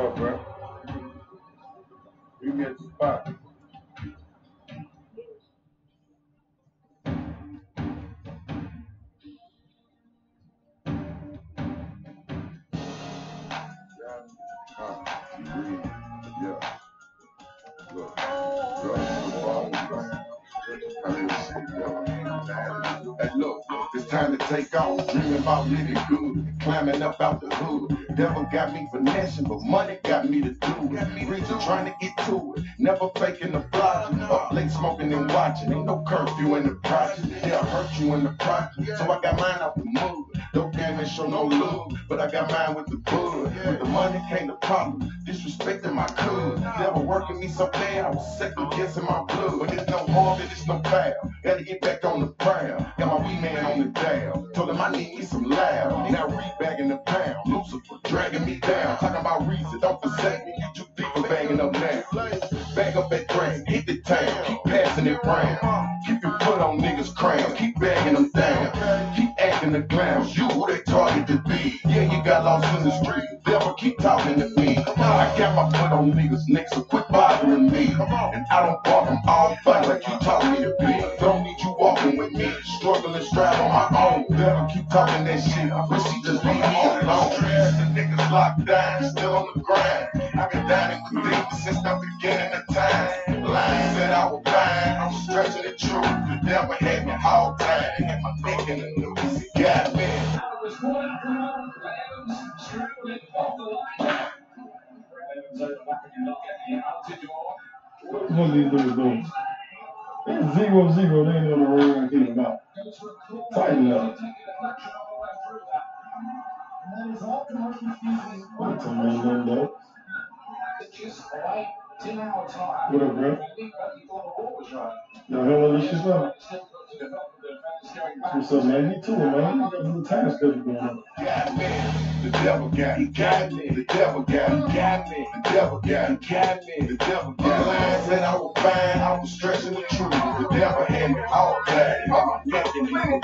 up, bro? You get the spot. Yeah. Look. Hey, look, it's time to take off. Dreaming about living good, climbing up out the hood. Devil got me finessing, but money got me to do it. Reason trying to get to it, never faking the flogging. Up late smoking and watching, ain't no curfew in the project. They'll hurt you in the project, so I got mine out the mud. Don't game and show no love, but I got mine with the bud. With the money came the problem, disrespecting my cuz. Never working me so bad, I was second guessing my blood. But it's no harm and it's no foul. Gotta get back on the ground. Got my wee man on the dial. Told him I need me some loud. Now rebagging the pound. Lucifer dragging me down. Talking about reason, don't forsake me. You too deep for banging up now. Bag up that drain, hit the town. Keep passing it round. Keep your foot on niggas' crowns. Keep bagging them down. Keep acting the clowns. You who they target to be. Yeah, you got lost in the street. Devil keep talking to me. I got my foot on niggas' necks, so quit bothering me. And I don't bark, I'm all fight like you taught me to be. Don't need you walking with me, struggling, strive on my own. Devil keep talking that shit, I wish he just leave me alone. The niggas locked down, still on the grind. I've been dining with things since the beginning of time. Line said I was blind, I'm stretching the truth. The devil had me all tied, and had my neck in the noose. He got me. What these dudes doing? It's 0-0, they ain't on the road like this about. Tighten up. What's a man though? What up, bro? Y'all heard all this shit up? What's up, man? Me too, man. You got a new time schedule going on. Got me. The devil got me. Got me. The devil got me. Got me. The devil got me. Got me. The devil got me. The line said I was fine. I was stretching the truth. The devil had me all bad. I'm fucking pain.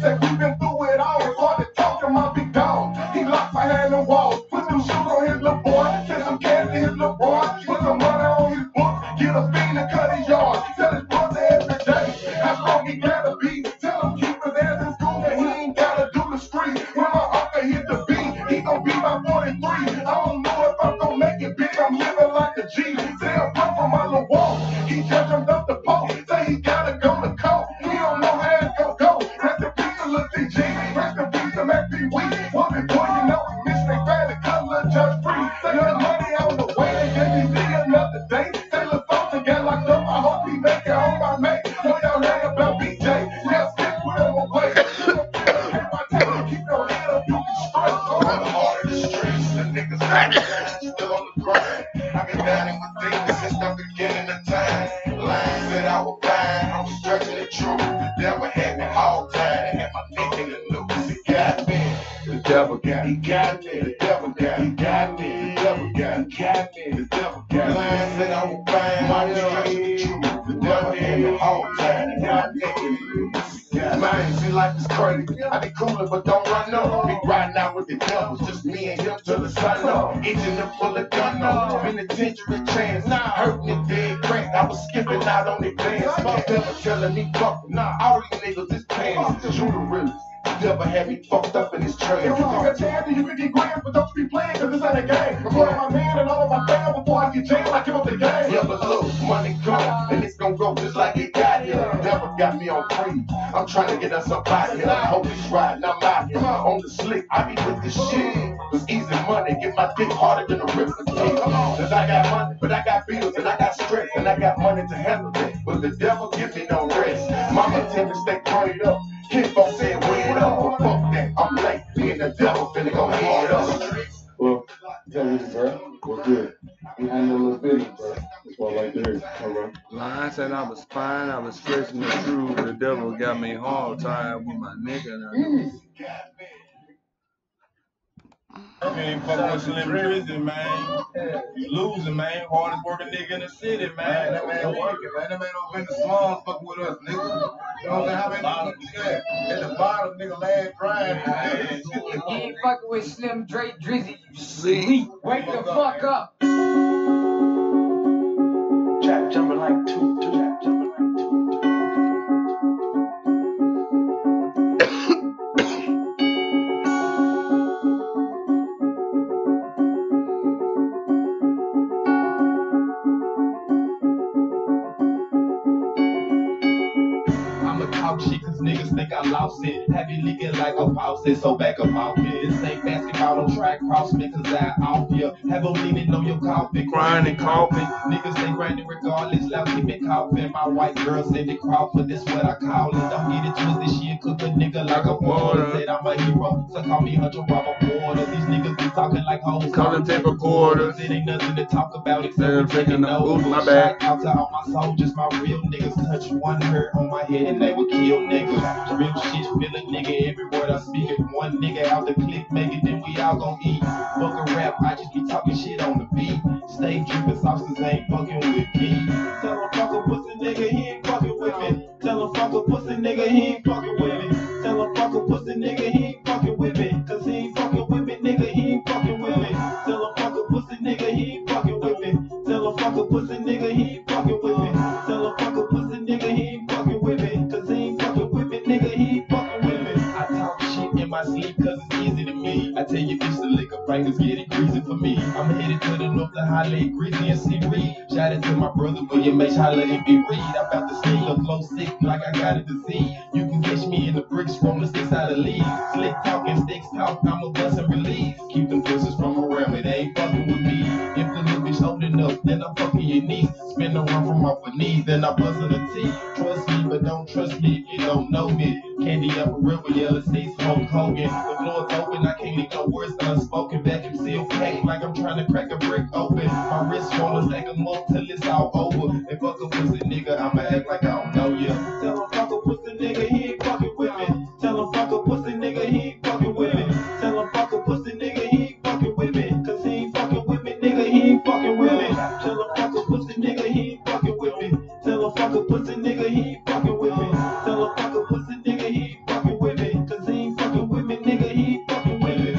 Said we been through it all. Started talking my big dog. He locked my hand on the wall. Put some shoes on his little boy. Sent some cash to his little boy. Put some money on his book. Get a bean to cut his yard. Tell his brother every day how strong he gotta be. Tell him keep his ass in school and he ain't gotta do the street. When my uncle hit the beat, he gon' be my 43. I don't know if I'm gon' make it big. I'm living like a G. Say a pump from my little wall. He just jumped up the pole. Say he gotta go to court. He don't know how it's gon' go. Rest in peace to Lil TG. Rest in peace to Mac B. Weed. Well, before you know it, Miss they finally cut Lil Judge free. Say your money on the way. They gave me another day. Say Lil Thompson got locked up. I hope he make it home by May. Know y'all heard about BJ. Yeah, stick with him away. Keep your head up, you can strike. On the heart of the streets, the niggas still on the grind. I've been dining with things since the beginning of time. Line said I was fine, I was stretching the truth. The devil had me all tied and had my neck in the noose. He got me. The devil got me. He got me. The devil got me. He got me. The devil got me. He got me. The devil got me. Line said I was fine, I was stretching the truth. The devil had me all tied and had my neck in the noose. Mine, see life is crazy. I be coolin', but don't run up. Be riding out with the devils, just me and him till the sun up. Itching to pull a gun up. Penitentiary chance, hurting it dead crack. I was skipping out on the dance. Fuck never telling me fuck. All these niggas is pants. You the realest. Devil had me fucked up in his train. If you take a chance, then you can get grand, but don't you be playing, cause this ain't a game. I'm putting my man and all of my fam before I get jammed, I give up the game. Yeah, but look, money come, and it's gonna go just like it got here. Devil got me on free. I'm trying to get us up out here. Police riding, I'm out here. On the slick, I be with the shit. It's easy money, get my dick harder than a ripper teeth. Cause I got money, but I got bills, and I got stress, and I got money to handle it. But the devil give me no rest. Mama tell me stay prayed up. Kinfolk said, wait up, but fuck that, I'm late. Me and the devil finna go hard up. Well, tell me, bro, what's good? We handle a little business, bro. That's what I like to hear. All right. Line said I was fine, I was stretching the truth. The devil got me hard tied with my nigga. You ain't fucking with Slim Drizzy, man. You losing, man. Hardest working nigga in the city, man. That man working, man. That man don't been the slums fucking with us, nigga. You know how many niggas do that? At the bottom, nigga last drive. He ain't fucking with Slim Dre Drizzy. See? Wake the fuck up. Trap jumping like two, trap jumping like two. I'ma talk shit cause niggas think I lost it. Have you leaking like a faucet, so back up off it. This ain't basketball, don't try to cross me cause I off ya. Have them leaning on your coffin, crying and coughing. Niggas stay grinding regardless, loud keep it coughing. My white girl said it Crawford, this what I call it. Don't get it twisted, she cook a nigga like a porter. Said I'm a hero, so call me Hunter Robert Porter. These niggas be talking like hoes, Calling tape recorders. It ain't nothing to talk about except Instead we of taking taking the over. my bad. Shout out to all my soldiers, my real niggas. Touch one hurt on my head and they would kill niggas. Real shit, feel a nigga every word I speak. If one nigga out the clip make it, then we all gon' eat. Fuck a rap, I just be talking shit on the beat. Stay drippin' sauces ain't fucking with me. Tell him fuck a pussy nigga, he ain't fucking with me. Tell him fuck a pussy nigga, he ain't fucking with me. Tell him fuck a pussy nigga, he ain't fucking with me. Cause he ain't fucking with me, nigga, he ain't fucking with me. Tell him fuck a pussy nigga, he ain't fucking with me. Tell him fuck a pussy nigga, he ain't fucking with me. Tell him fuck a pussy nigga, he ain't fucking with me. Cause he ain't fucking with me, nigga, he ain't fucking with me. I talk shit in my sleep cause it's easy to me. I tell you bitch the liquor fingers get it greasy for me. I'm headed to the north to holla at Greasy and see Reed. Shout out to my brother William H. Holla and be Reed. I'm about to sneak the flow sick like I got a disease. You can catch me in the bricks rolling sticks out of leaves. Slick talking, sticks talk, I'm a bust and release. Keep them pussies from around me, they ain't fucking with me. If the little bitch old enough, then I'm fucking your niece. Spin the run from off her knees, then I bust her the teeth. Trust me, but don't trust me if you don't know me. Candy up a river, yellow seats, Hulk Hogan. The floor's open, I can't leave no words unspoken. Vacuum seal packed like I'm trying to crack a brick open. My wrist wanna stack 'em up till it's all over. And fuck a pussy nigga, I'ma act like I don't know ya. Tell him fuck a pussy nigga, he ain't fucking with me. Tell him fuck a pussy nigga, he ain't fucking with me. Tell him fuck a pussy nigga, he ain't fucking with me. Cause he ain't fucking with me, nigga, he ain't fucking with me. Tell him fuck a pussy nigga, he ain't fucking with me. Tell him fuck a pussy nigga, he ain't fucking with me. Tell him fuck a pussy nigga, he ain't fucking with me. Cause he ain't fucking with me, nigga, he ain't fucking with me.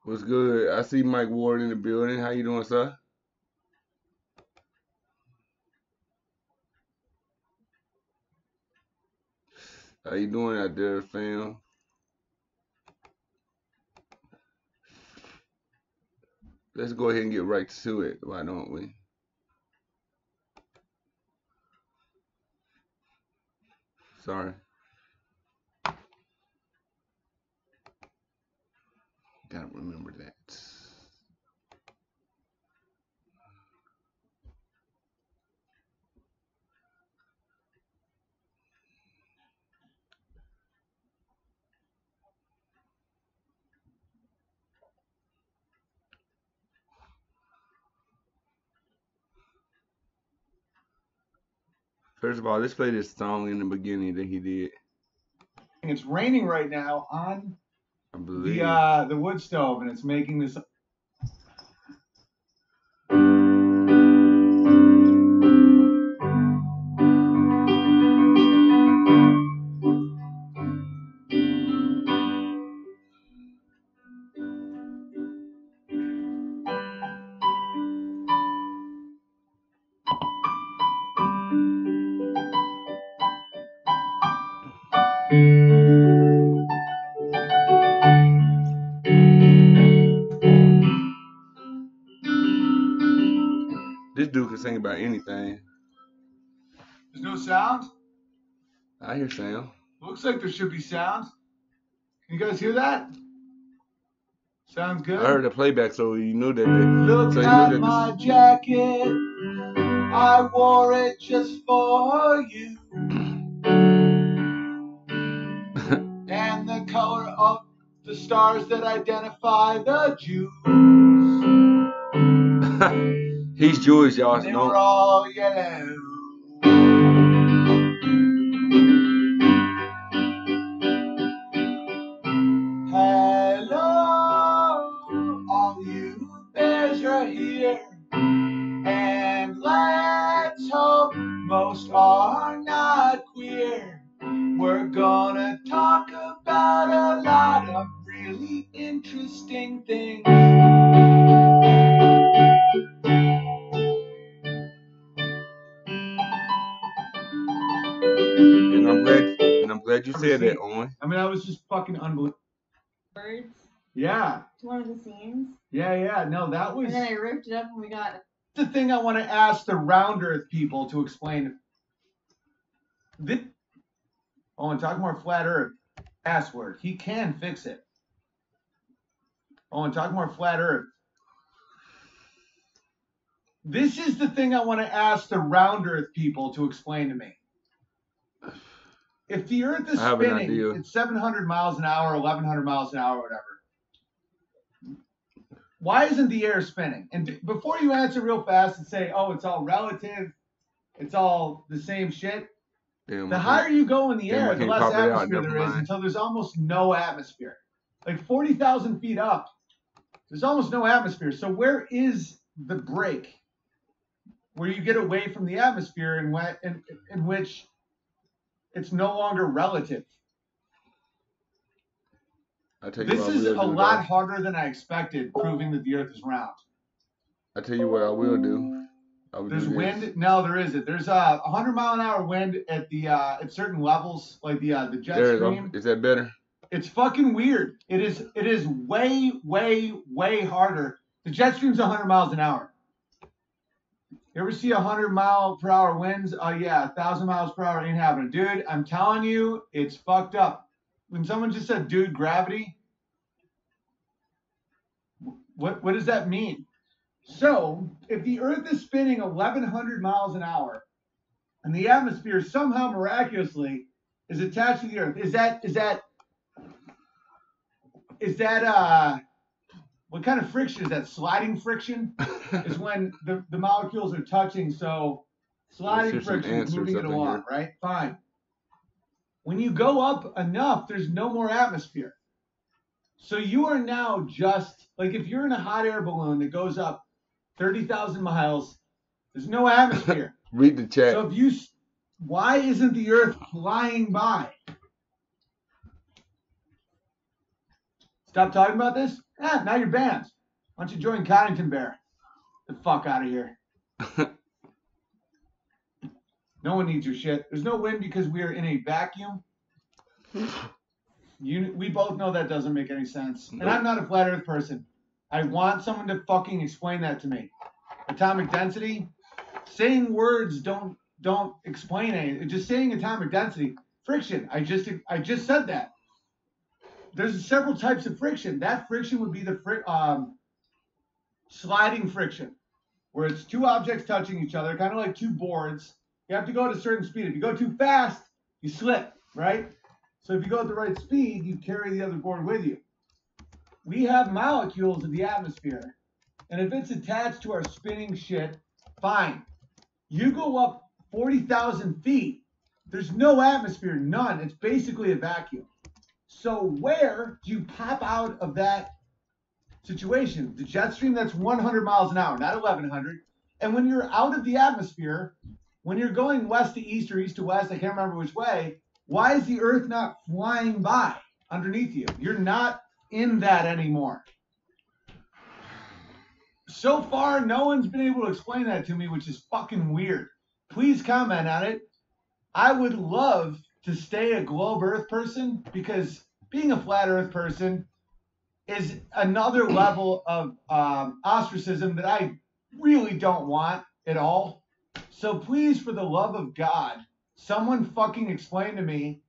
What's good? I see Mike Ward in the building. How you doing, sir? How you doing out there, fam? Let's go ahead and get right to it. Why don't we? Sorry. Gotta remember that. First of all, let's play this song in the beginning that he did. It's raining right now on I believe. the wood stove, and it's making this. This dude can sing about anything. There's no sound? I hear sound. Looks like there should be sound. Can you guys hear that? Sounds good. I heard the playback, so you knew that. Look at my jacket. I wore it just for you. And the color of the stars that identify the Jews. He's Jewish, y'all. They No. were all yellow. atmosphere. And let's hope most are not queer. We're gonna talk about a lot of really interesting things. And I'm glad you said that, Owen. I mean, that was just fucking unbelievable. Birds. Yeah. It's one of the scenes. Yeah. No, that was. And then I ripped it up and we got it. The thing I want to ask the round earth people to explain. Owen, talk more flat earth. Ass word. He can fix it. Owen, talk more flat earth. This is the thing I want to ask the round earth people to explain to me. If the earth is spinning at 700 miles an hour, 1100 miles an hour, whatever, why isn't the air spinning? And before you answer real fast and say, oh, it's all relative, it's all the same shit, the higher you go in the air, the less atmosphere there is until there's almost no atmosphere. Like 40,000 feet up, there's almost no atmosphere. So where is the break where you get away from the atmosphere in which it's no longer relative? This is a lot harder than I expected, proving that the earth is round. I tell you what I will do. There's wind. No, there isn't. There's a 100-mile-an-hour wind at the at certain levels, like the jet stream. Is that better? It's fucking weird. It is way harder. The jet stream's 100 miles an hour. You ever see 100-mile-per-hour winds? Oh yeah, 1,000 miles per hour ain't happening, dude. I'm telling you, it's fucked up. When someone just said, "Dude, gravity," what does that mean? So, if the Earth is spinning 1,100 miles an hour, and the atmosphere somehow miraculously is attached to the Earth, is that what kind of friction is that? Sliding friction is when the molecules are touching. So, sliding friction is moving it along, right? Fine. When you go up enough, there's no more atmosphere. So you are now just like if you're in a hot air balloon that goes up 30,000 miles, there's no atmosphere. Read the chat. So why isn't the Earth flying by? Stop talking about this? Now you're banned. Why don't you join Coddington Bear? Get the fuck out of here. No one needs your shit. There's no wind because we are in a vacuum. We both know that doesn't make any sense. Nope. And I'm not a flat earth person. I want someone to fucking explain that to me. Atomic density, saying words don't explain anything. Just saying atomic density, friction. I just said that. There's several types of friction. That friction would be the sliding friction, where it's two objects touching each other, kind of like two boards. You have to go at a certain speed. If you go too fast, you slip, right? So if you go at the right speed, you carry the other board with you. We have molecules in the atmosphere, and if it's attached to our spinning shit, fine. You go up 40,000 feet, there's no atmosphere, none. It's basically a vacuum. So where do you pop out of that situation? The jet stream, that's 100 miles an hour, not 1,100. And when you're out of the atmosphere, when you're going west to east or east to west, I can't remember which way, why is the Earth not flying by underneath you? You're not in that anymore. So far, no one's been able to explain that to me, which is fucking weird. Please comment on it. I would love to stay a globe Earth person because being a flat Earth person is another level of ostracism that I really don't want at all. So please, for the love of God, someone fucking explain to me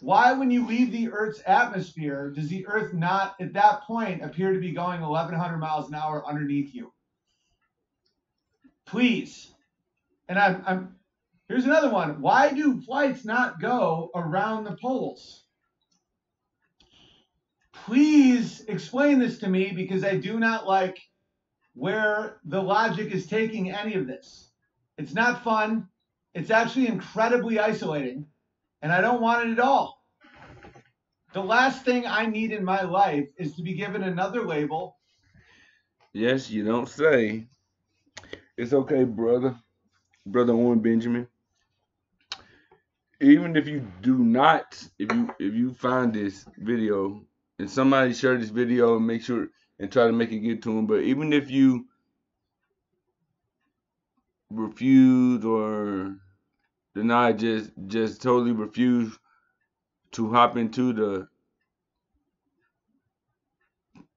why when you leave the Earth's atmosphere, does the Earth not at that point appear to be going 1,100 miles an hour underneath you? Please. And here's another one. Why do flights not go around the poles? Please explain this to me because I do not like where the logic is taking any of this. It's not fun. It's actually incredibly isolating, and I don't want it at all. The last thing I need in my life is to be given another label Yes, you don't say. It's okay, brother. Brother Owen Benjamin. Even if you do not, if you find this video and somebody share this video and make sure and try to make it get to him, but even if you refuse or deny, just totally refuse to hop into the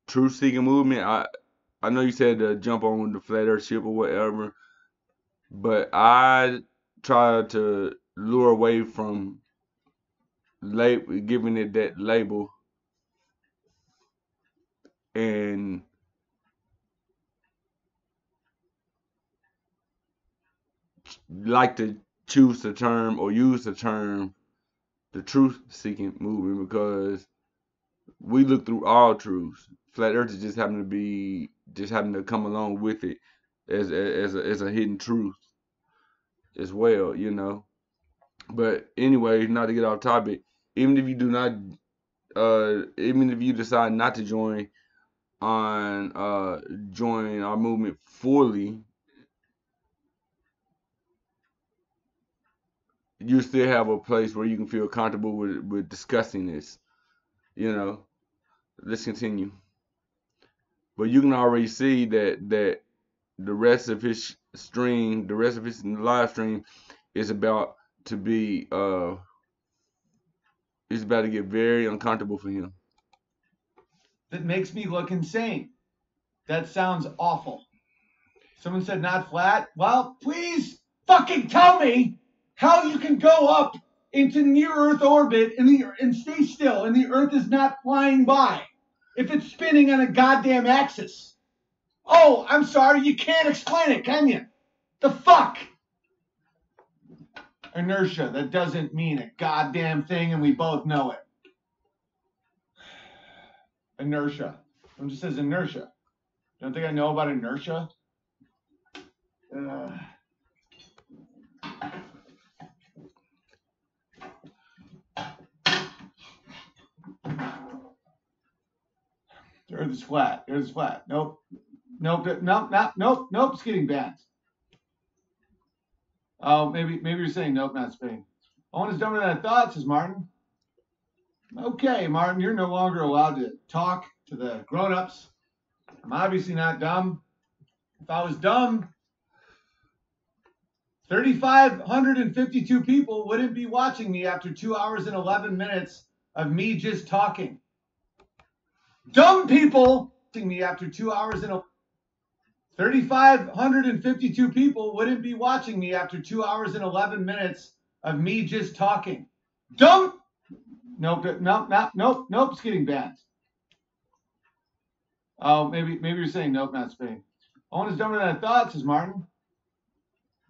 truth seeking movement. I know you said to jump on the flat earth ship or whatever, but I try to lure away from giving it that label and like to choose the term or use the term the truth seeking movement because we look through all truths. Flat earth just happen to come along with it as a hidden truth as well, you know. But anyway, not to get off topic, even if you do not even if you decide not to join our movement fully, you still have a place where you can feel comfortable with discussing this. You know, let's continue. But you can already see that the rest of his stream, the rest of his live stream, is about to be is about to get very uncomfortable for him. That makes me look insane. That sounds awful. Someone said not flat. Well, please fucking tell me how you can go up into near Earth orbit and stay still and the Earth is not flying by if it's spinning on a goddamn axis. Oh, I'm sorry, you can't explain it, can you? The fuck? Inertia, that doesn't mean a goddamn thing and we both know it. Inertia. It just says inertia. Don't think I know about inertia? The Earth is flat. The Earth is flat. Nope. Nope. It's getting banned. Oh, maybe you're saying nope, not spinning. Owen is dumber than I thought, says Martin. Okay, Martin, you're no longer allowed to talk to the grown-ups. I'm obviously not dumb. If I was dumb, 3,552 people wouldn't be watching me after 2 hours and 11 minutes of me just talking. Dumb people watching me after 2 hours and 3,552 people wouldn't be watching me after 2 hours and 11 minutes of me just talking. Dumb. Nope. It's getting banned. Oh, maybe you're saying nope, not spinning. Owen is dumber than I thought, says Martin.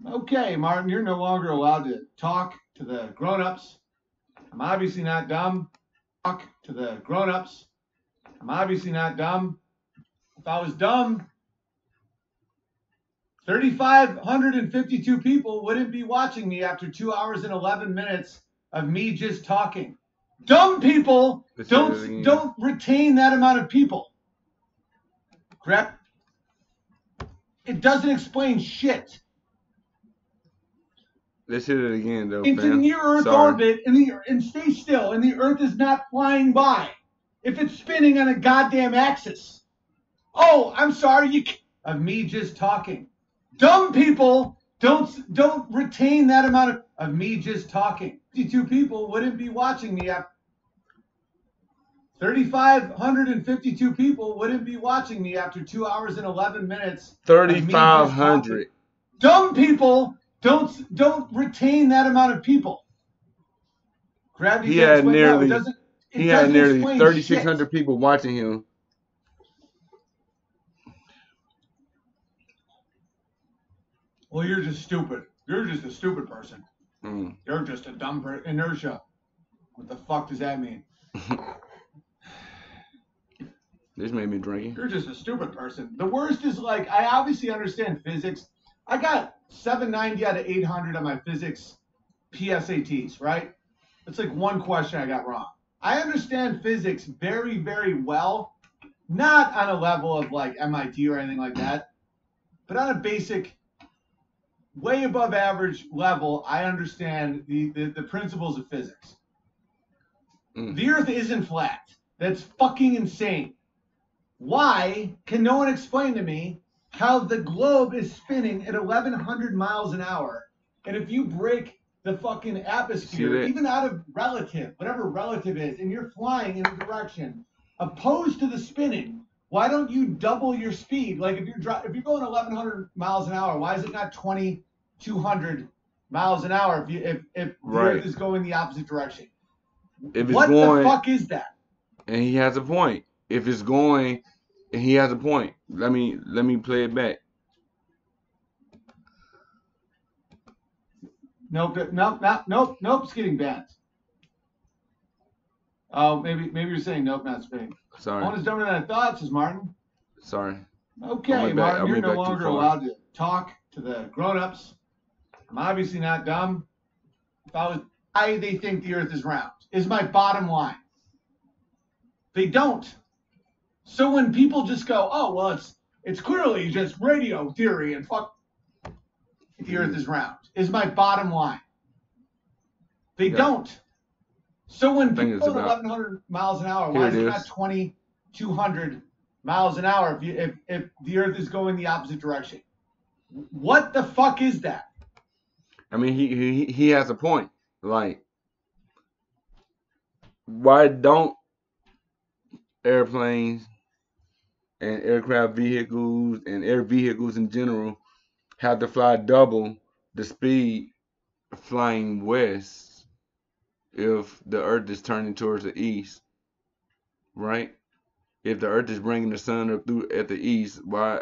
Okay, Martin, you're no longer allowed to talk to the grown-ups. I'm obviously not dumb. Talk to the grown-ups. I'm obviously not dumb. If I was dumb, 3,552 people wouldn't be watching me after 2 hours and 11 minutes of me just talking. Dumb people don't retain that amount of people. Crap. It doesn't explain shit. Let's hit it again, though. Into near Earth orbit and stay still, and the Earth is not flying by if it's spinning on a goddamn axis. Oh, I'm sorry, of me just talking. Dumb people don't retain that amount of me just talking. 52 people wouldn't be watching me after 3,552 people wouldn't be watching me after 2 hours and 11 minutes. 3,500. Dumb people don't retain that amount of people. Gravity He had nearly 3,600 people watching him. Well, you're just stupid. You're just a stupid person. Mm. You're just a dumb inertia. What the fuck does that mean? This made me drinking. You're just a stupid person. The worst is, like, I obviously understand physics. I got 790 out of 800 on my physics PSATs, right? It's like one question I got wrong. I understand physics very, very well, not on a level of like MIT or anything like that, but on a basic, way above average level, I understand the principles of physics. The Earth isn't flat. That's fucking insane. Why can no one explain to me how the globe is spinning at 1,100 miles an hour? And if you break the fucking atmosphere, even out of relative, whatever relative is, and you're flying in a direction opposed to the spinning, why don't you double your speed? Like if you're going 1,100 miles an hour, why is it not 2,200 miles an hour if the Earth is going the opposite direction? What the fuck is that? And he has a point. If it's going, and he has a point. Let me play it back. Nope. It's getting banned. Oh, maybe you're saying nope, not spinning. Sorry. One is dumber than I thought, says Martin. Sorry. Okay, Martin, you're no longer allowed to talk to the grown-ups. I'm obviously not dumb. They think the Earth is round, is my bottom line. They don't. So when people just go, oh, well, it's clearly just radio theory and fuck, the Earth is round, is my bottom line. They don't. So when people go 1,100 miles an hour, why is it not 2,200 miles an hour if the Earth is going the opposite direction? What the fuck is that? I mean, he has a point. Like, why don't airplanes and aircraft vehicles and air vehicles in general have to fly double the speed flying west if the Earth is turning towards the east, right? If the Earth is bringing the sun up through at the east, why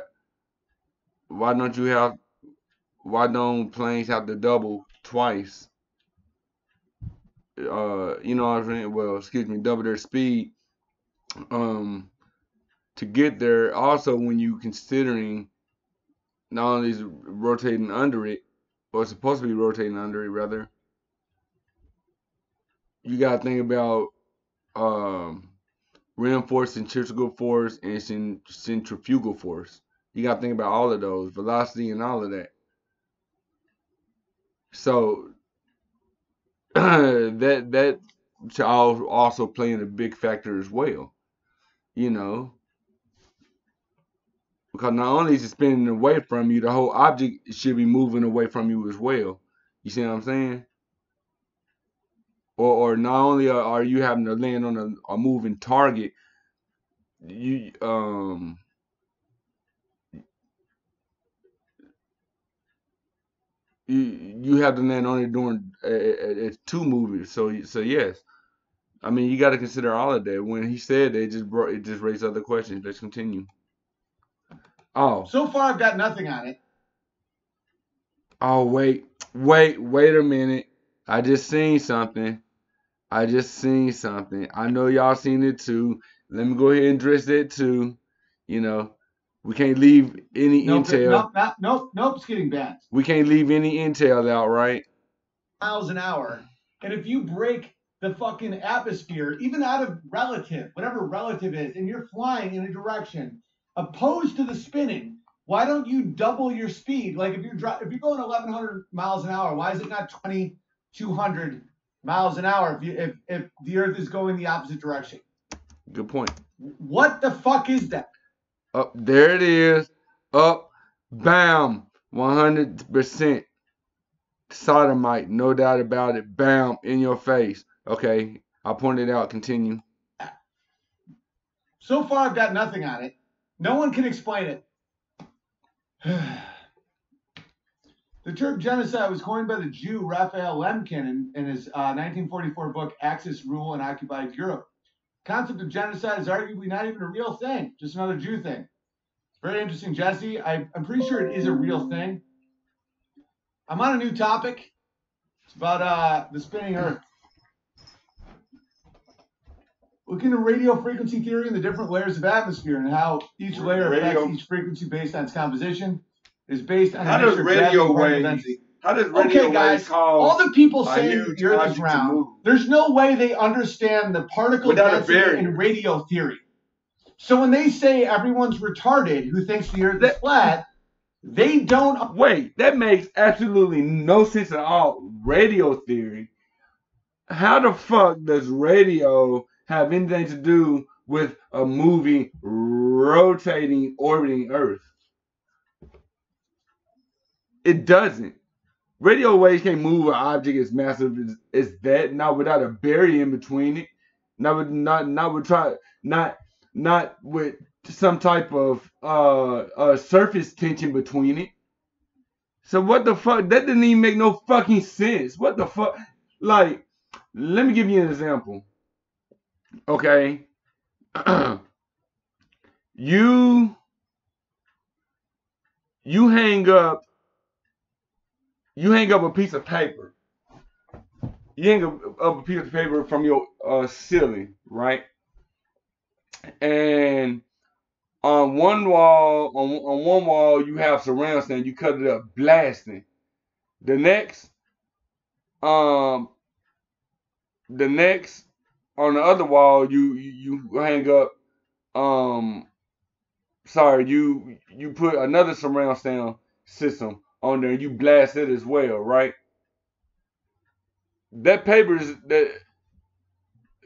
don't planes have to double twice? You know what I'm saying? Well, double their speed to get there. Also, when you considering not only is rotating under it, or supposed to be rotating under it, rather, you gotta think about reinforced centrifugal force and centrifugal force. You gotta think about all of those, velocity and all of that. So that should also play in a big factor as well, you know, because not only is it spinning away from you, the whole object should be moving away from you as well. You see what I'm saying? Or not only are you having to land on a moving target, you you have to land on it during it's two movies. So yes, I mean you got to consider all of that. When he said that, it just raised other questions. Let's continue. Oh, so far I've got nothing on it. Oh wait a minute. I just seen something. I know y'all seen it too. Let me go ahead and address that too. You know, we can't leave any intel. Nope, it's getting banned. We can't leave any intel out, right? Miles an hour. And if you break the fucking atmosphere, even out of relative, whatever relative is, and you're flying in a direction opposed to the spinning, why don't you double your speed? Like if you're going 1,100 miles an hour, why is it not 2,200 miles an hour if the Earth is going the opposite direction? Good point. What the fuck is that? Up there it is. Up, bam, 100%. Sodomite, no doubt about it. Bam, in your face. Okay, I'll point it out. Continue. So far, I've got nothing on it. No one can explain it. The Turk genocide was coined by the Jew Raphael Lemkin in his 1944 book, Axis, Rule, and Occupied Europe. The concept of genocide is arguably not even a real thing, just another Jew thing. Very interesting, Jesse. I'm pretty sure it is a real thing. I'm on a new topic. It's about the spinning Earth. Looking at radio frequency theory and the different layers of atmosphere and how each layer affects each frequency based on its composition is based on how does radio waves? How does radio waves cause all the people saying the Earth is round? There's no way they understand the particle density in radio theory. So when they say everyone's retarded who thinks the Earth is flat, they don't. Wait, that makes absolutely no sense at all. Radio theory. How the fuck does radio have anything to do with a movie rotating, orbiting Earth? It doesn't. Radio waves can't move an object as massive as that, not without a barrier in between it, not with some type of surface tension between it. So what the fuck? That didn't even make no fucking sense. What the fuck? Like, let me give you an example. Okay, you you hang up a piece of paper. You hang up a piece of paper from your ceiling, right? And on one wall you have surround sound. You cut it up, blasting. The next, um, the next on the other wall you hang up. Um, sorry, you put another surround sound system on there. You blast it as well, right? That paper is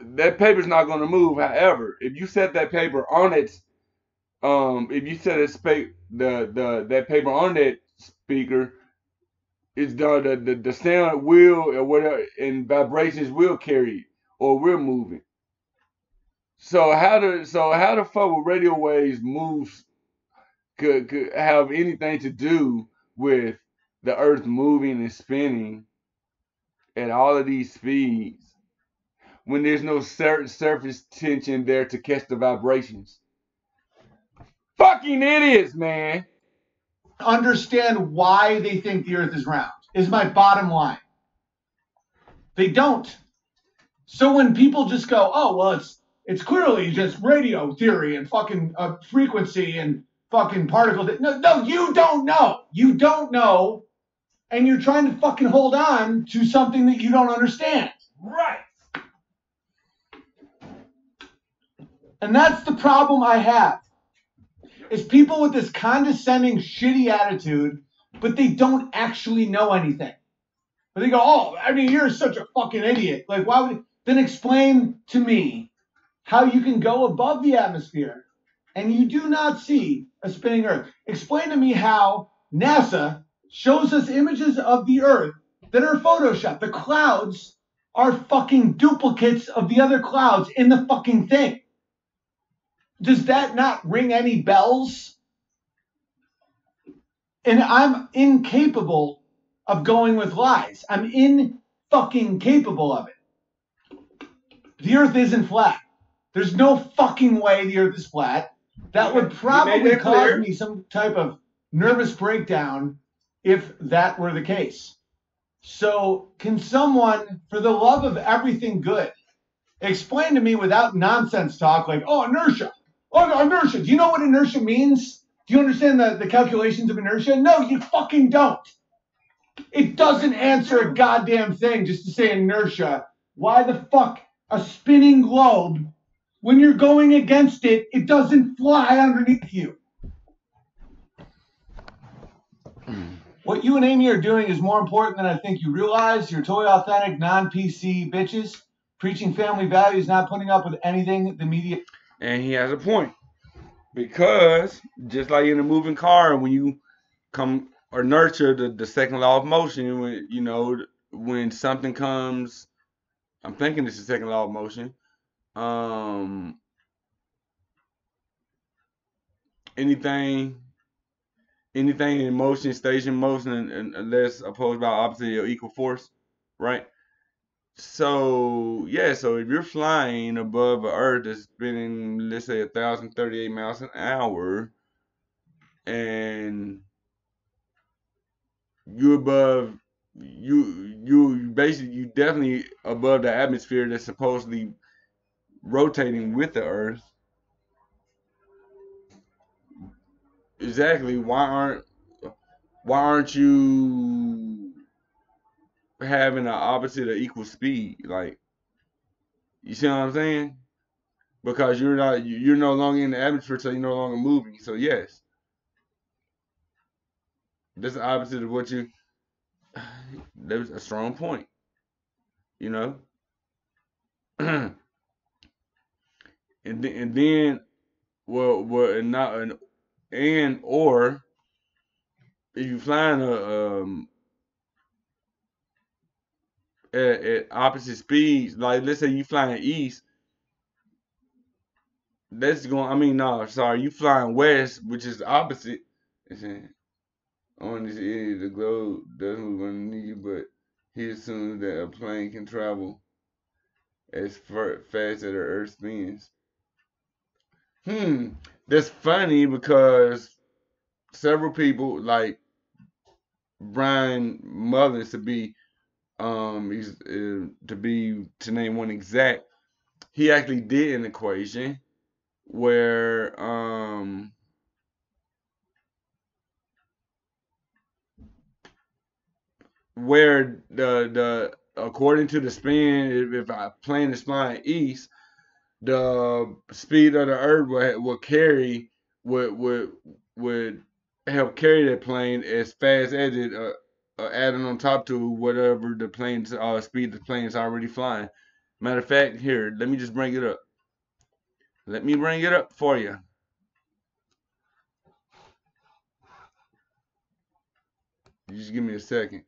that paper's not going to move. However, if you set that paper on its if you set that paper on that speaker, it's done the sound will or whatever and vibrations will carry it or will move it. So how the fuck will radio waves move could have anything to do with the Earth moving and spinning at all of these speeds when there's no surface tension there to catch the vibrations? Fucking idiots, man. Understand why they think the Earth is round, is my bottom line. They don't. So when people just go, oh, well, it's clearly just radio theory and fucking frequency and fucking particle. No, you don't know. You don't know. And you're trying to fucking hold on to something that you don't understand. Right. And that's the problem I have. Is people with this condescending, shitty attitude, but they don't actually know anything. But they go, oh, I mean, you're such a fucking idiot. Like, why would... Then explain to me how you can go above the atmosphere and you do not see a spinning Earth. Explain to me how NASA shows us images of the Earth that are photoshopped. The clouds are fucking duplicates of the other clouds in the fucking thing. Does that not ring any bells? And I'm incapable of going with lies. I'm fucking capable of it. The Earth isn't flat. There's no fucking way the Earth is flat. That would probably cause me some type of nervous breakdown if that were the case. So can someone, for the love of everything good, explain to me without nonsense talk like, oh, inertia. Oh, inertia. Do you know what inertia means? Do you understand the calculations of inertia? No, you fucking don't. It doesn't answer a goddamn thing just to say inertia. Why the fuck a spinning globe, when you're going against it, it doesn't fly underneath you? What you and Amy are doing is more important than I think you realize. You're totally authentic, non-PC bitches, preaching family values, not putting up with anything the media... And he has a point. Because, just like in a moving car, when you come or nurture the second law of motion, when something comes, I'm thinking it's the second law of motion. Anything in motion stays in motion unless opposed by opposite or equal force, right? So so if you're flying above the Earth that's spinning, let's say 1,038 miles an hour, and you above you basically you definitely above the atmosphere that's supposedly rotating with the Earth. Exactly. Why aren't you having an opposite or equal speed? Like, you see what I'm saying? because you're no longer in the atmosphere, so you're no longer moving. So yes, that's the opposite of what you. That's a strong point, you know. and then well and not and or if you flying at opposite speeds, like let's say you flying east, that's going. I mean, no, sorry, you flying west, which is the opposite. It's saying, on this area, the globe does move underneath you, but he assumes that a plane can travel as fast as the Earth spins. Hmm, that's funny because several people like Brian Mullins to name one exact. He actually did an equation where the according to the spin, if a plane is flying east, the speed of the earth would carry would help carry that plane as fast as it adding on top to whatever the plane's speed the plane is already flying. Matter of fact, here, let me just bring it up. Let me bring it up for you. You just give me a second.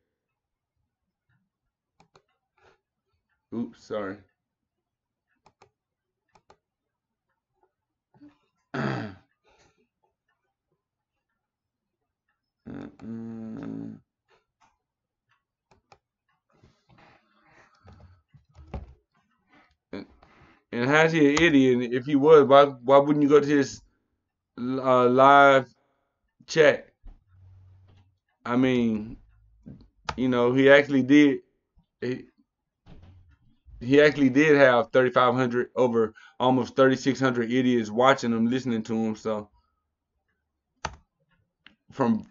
Oops, sorry. Mm-mm. And how's he an idiot? If he was, why wouldn't you go to his live chat? I mean, he actually did. He, he actually did have 3,500 over almost 3,600 idiots watching him, listening to him. So from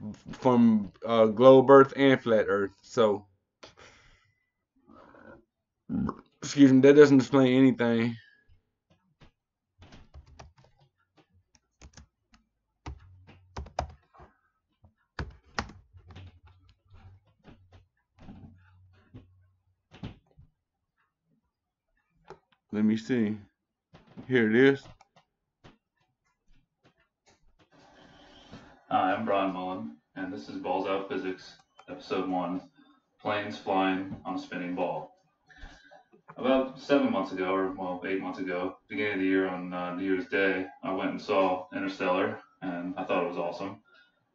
globe Earth and flat Earth. So excuse me, that doesn't explain anything. Let me see. Here it is. Hi, I'm Brian Mullen, and this is Balls Out Physics, Episode 1, Planes Flying on a Spinning Ball. About 7 months ago, or well, 8 months ago, beginning of the year on New Year's Day, I went and saw Interstellar, and I thought it was awesome.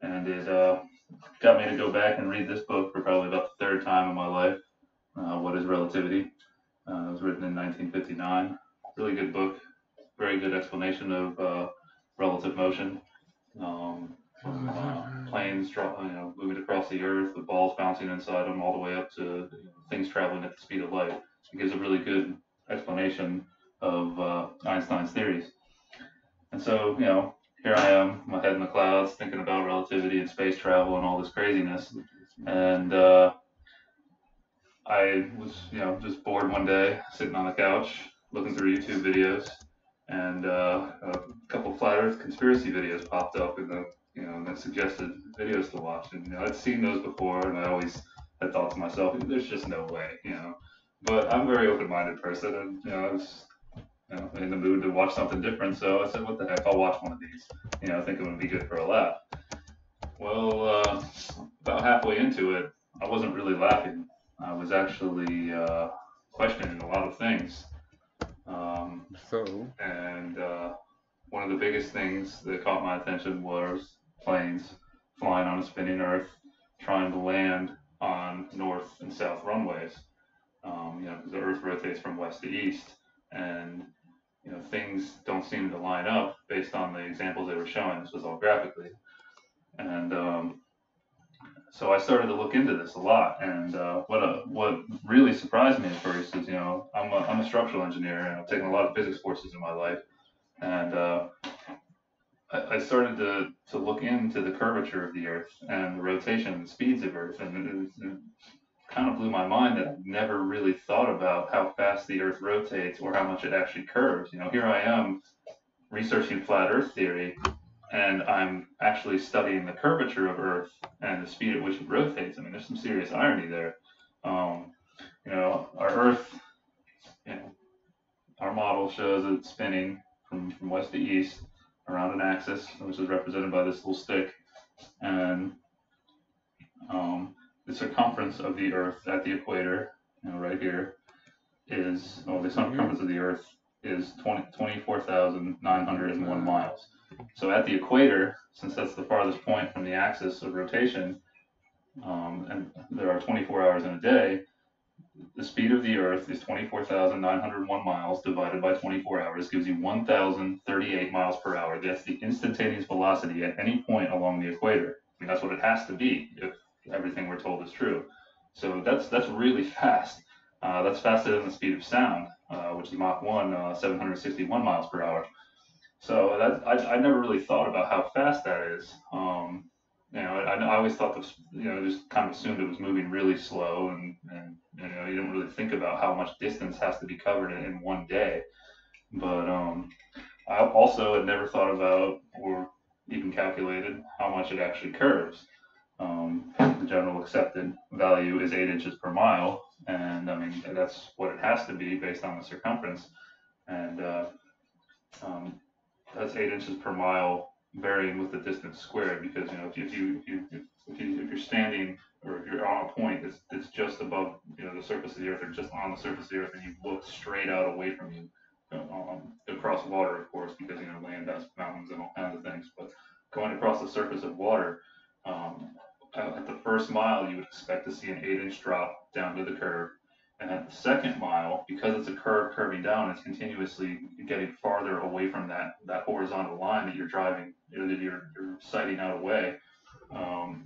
And it got me to go back and read this book for probably about the third time in my life, What is Relativity? It was written in 1959. Really good book, very good explanation of relative motion. From planes, moving across the Earth with balls bouncing inside them, all the way up to things traveling at the speed of light. It gives a really good explanation of Einstein's theories. And so, here I am, my head in the clouds, thinking about relativity and space travel and all this craziness. And I was, just bored one day, sitting on the couch, looking through YouTube videos, and a couple of flat Earth conspiracy videos popped up in that suggested videos to watch. And I'd seen those before, and I always had thought to myself, there's just no way. But I'm a very open-minded person, and I was in the mood to watch something different. So I said, what the heck, I'll watch one of these. Thinking it would be good for a laugh. Well, about halfway into it, I wasn't really laughing. I was actually questioning a lot of things. So And one of the biggest things that caught my attention was planes flying on a spinning Earth, trying to land on north and south runways. Because the Earth rotates from west to east, and things don't seem to line up based on the examples they were showing. This was all graphically, and so I started to look into this a lot. And what really surprised me at first is, I'm a structural engineer, and I've taken a lot of physics courses in my life, and I started to look into the curvature of the Earth and the rotation and the speeds of Earth, and kind of blew my mind that I never really thought about how fast the Earth rotates or how much it actually curves. You know, here I am researching flat Earth theory, and I'm actually studying the curvature of Earth and the speed at which it rotates. I mean, there's some serious irony there. Um, you know, our Earth, you know, our model shows it spinning from west to east around an axis, which is represented by this little stick, and the circumference of the Earth at the equator, you know, right here, is, well, the circumference of the Earth is 24,901 miles. So at the equator, since that's the farthest point from the axis of rotation, and there are 24 hours in a day, the speed of the Earth is 24,901 miles divided by 24 hours gives you 1,038 miles per hour. That's the instantaneous velocity at any point along the equator. I mean, that's what it has to be if everything we're told is true. So that's really fast. That's faster than the speed of sound, which is Mach 1, 761 miles per hour. So I never really thought about how fast that is. You know, I always thought this, you know, just kind of assumed it was moving really slow, and you know, you didn't really think about how much distance has to be covered in one day. But I also had never thought about or even calculated how much it actually curves. The general accepted value is 8 inches per mile, and I mean that's what it has to be based on the circumference, and um, that's 8 inches per mile, varying with the distance squared. Because you know if you're standing or if you're on a point that's just above, you know, the surface of the Earth, or just on the surface of the Earth, and you look straight out away from you, across water, of course, because you know land has mountains and all kinds of things, but going across the surface of water, um, at the first mile you would expect to see an 8-inch drop down to the curve. And at the second mile, because it's a curve curving down, it's continuously getting farther away from that horizontal line that you're driving, or that you're sighting out away.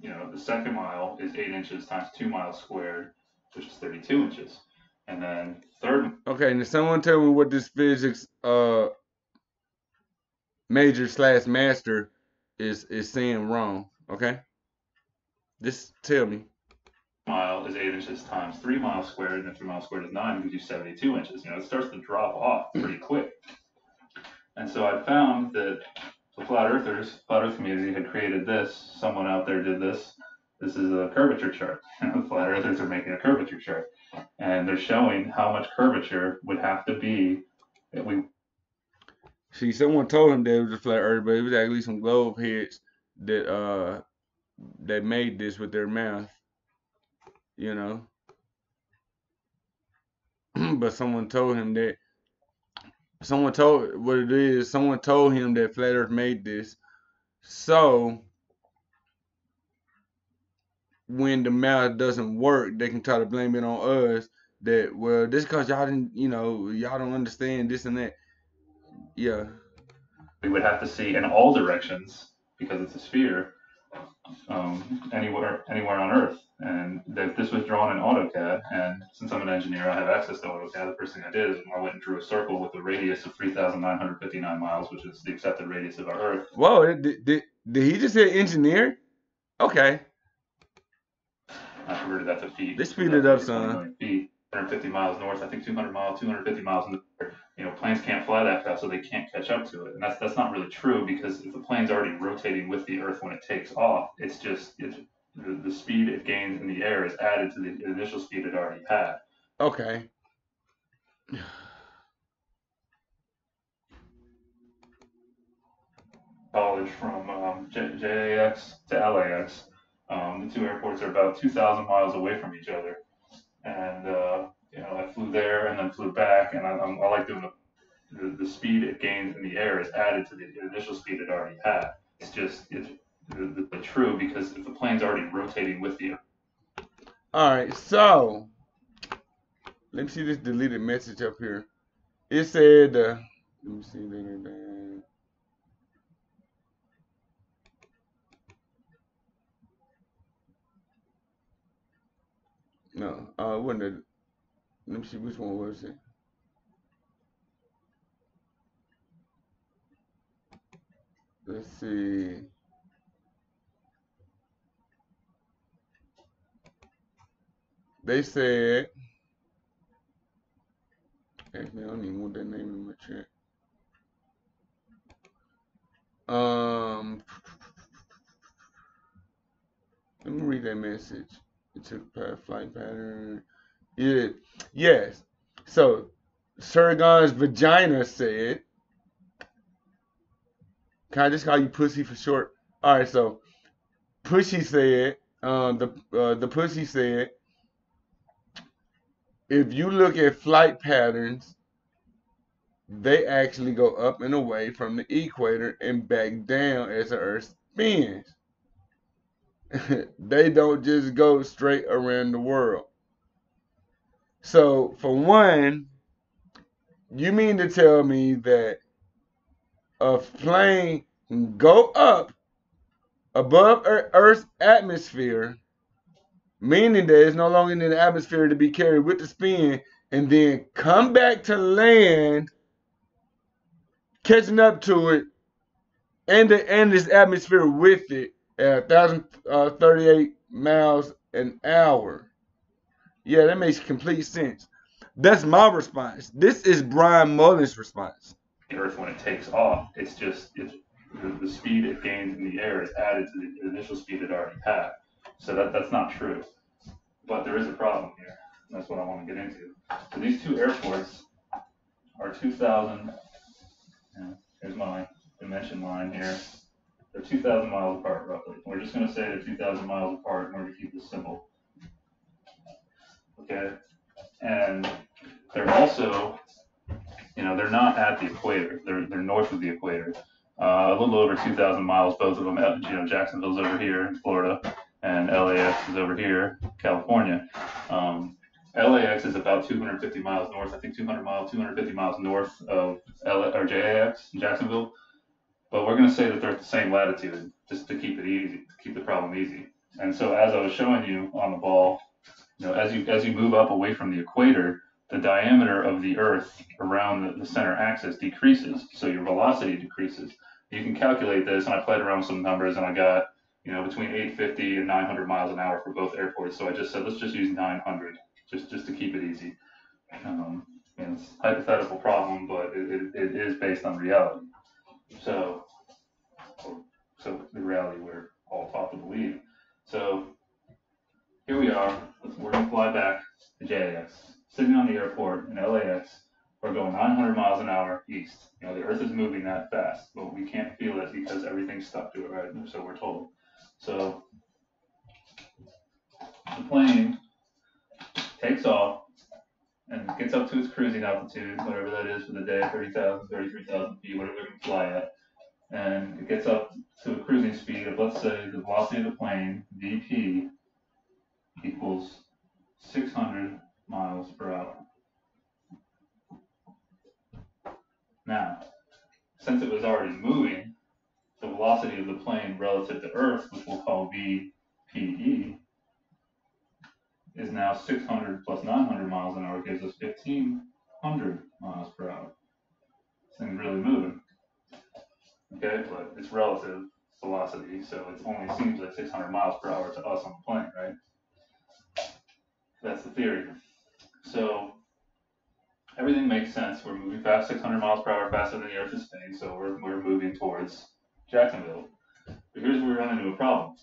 You know, the second mile is 8 inches times 2 miles squared, which is 32 inches. And then third. Okay, now someone tell me what this physics major / master is saying wrong. Okay, just tell me. Mile is 8 inches times 3 miles squared, and then 3 miles squared is 9, it gives you 72 inches. You know, it starts to drop off pretty quick. And so I found that the flat earth community had created this. Someone out there did this. This is a curvature chart. The flat earthers are making a curvature chart, and they're showing how much curvature would have to be that we. See, someone told him that it was a flat earth, but it was actually some globe heads that made this with their math, you know. But someone told him that someone told him that flat earth made this. So when the math doesn't work, they can try to blame it on us. That, well, this because y'all didn't, you know, y'all don't understand this and that. Yeah. We would have to see in all directions because it's a sphere, anywhere on Earth. And this was drawn in AutoCAD. And since I'm an engineer, I have access to AutoCAD. The first thing I did is I went and drew a circle with a radius of 3,959 miles, which is the accepted radius of our Earth. Whoa, did he just say engineer? Okay. I converted that to feet. They speed it up, 20 son. million feet, 150 miles north. I think 250 miles in the air. You know, planes can't fly that fast, so they can't catch up to it. And that's not really true, because if the plane's already rotating with the Earth when it takes off, it's the speed it gains in the air is added to the initial speed it already had. Okay. College from JAX to LAX. The two airports are about 2,000 miles away from each other, and you know, I flew there and then flew back, and I like doing the speed it gains in the air is added to the initial speed it already had. It's true, because if the plane's already rotating with the. All right, so let me see this deleted message up here. It said, let me see. No, it wasn't it. Let me see, which one was it? Let's see. they said, actually, I don't even want that name in my chat. Let me read that message. It took flight pattern. Yeah, yes. So, Sargon's vagina said, can I just call you Pussy for short? All right, so Pussy said, the Pussy said, if you look at flight patterns, they actually go up and away from the equator and back down as the Earth spins. They don't just go straight around the world. So, for one, you mean to tell me that a plane can go up above Earth's atmosphere, meaning that it's no longer in the atmosphere to be carried with the spin, and then come back to land, catching up to it, and this atmosphere with it at 1,038 miles an hour? Yeah, that makes complete sense. That's my response. This is Brian Mullen's response. The Earth, when it takes off, it's the speed it gains in the air is added to the initial speed it already had. So that's not true. But there is a problem here. That's what I want to get into. So these two airports are 2,000. Here's my dimension line here. They're 2,000 miles apart, roughly. We're just going to say they're 2,000 miles apart in order to keep this simple. Okay? And they're also, they're not at the equator. They're north of the equator. A little over 2,000 miles, both of them. Jacksonville's over here in Florida, and LAX is over here, California. LAX is about 250 miles north. I think 250 miles north of JAX in Jacksonville. But we're going to say that they're at the same latitude, just to keep it easy, to keep the problem easy. And so, as I was showing you on the ball, as you move up away from the equator, the diameter of the Earth around the center axis decreases, so your velocity decreases. You can calculate this, and I played around with some numbers, and I got between 850 and 900 miles an hour for both airports. So I just said let's just use 900, just to keep it easy. It's a hypothetical problem, but it is based on reality. So the reality we're all taught to believe. So here we are. We're going to fly back to JAX. Sitting on the airport in LAX, we're going 900 miles an hour east. The Earth is moving that fast, but we can't feel it because everything's stuck to it, right? So we're told. So the plane takes off and gets up to its cruising altitude, whatever that is for the day, 30,000, 33,000 feet, whatever they're going to fly at. And it gets up to a cruising speed of, let's say, the velocity of the plane, VP, equals 600 miles per hour. Now, since it was already moving, the velocity of the plane relative to Earth, which we'll call VPE, is now 600 plus 900 miles an hour gives us 1,500 miles per hour. This thing's really moving. Okay, but it's relative velocity, so it only seems like 600 miles per hour to us on the plane, right? That's the theory. So everything makes sense. We're moving fast, 600 miles per hour faster than the Earth is spinning, so we're moving towards Jacksonville. But here's where we run into a problem.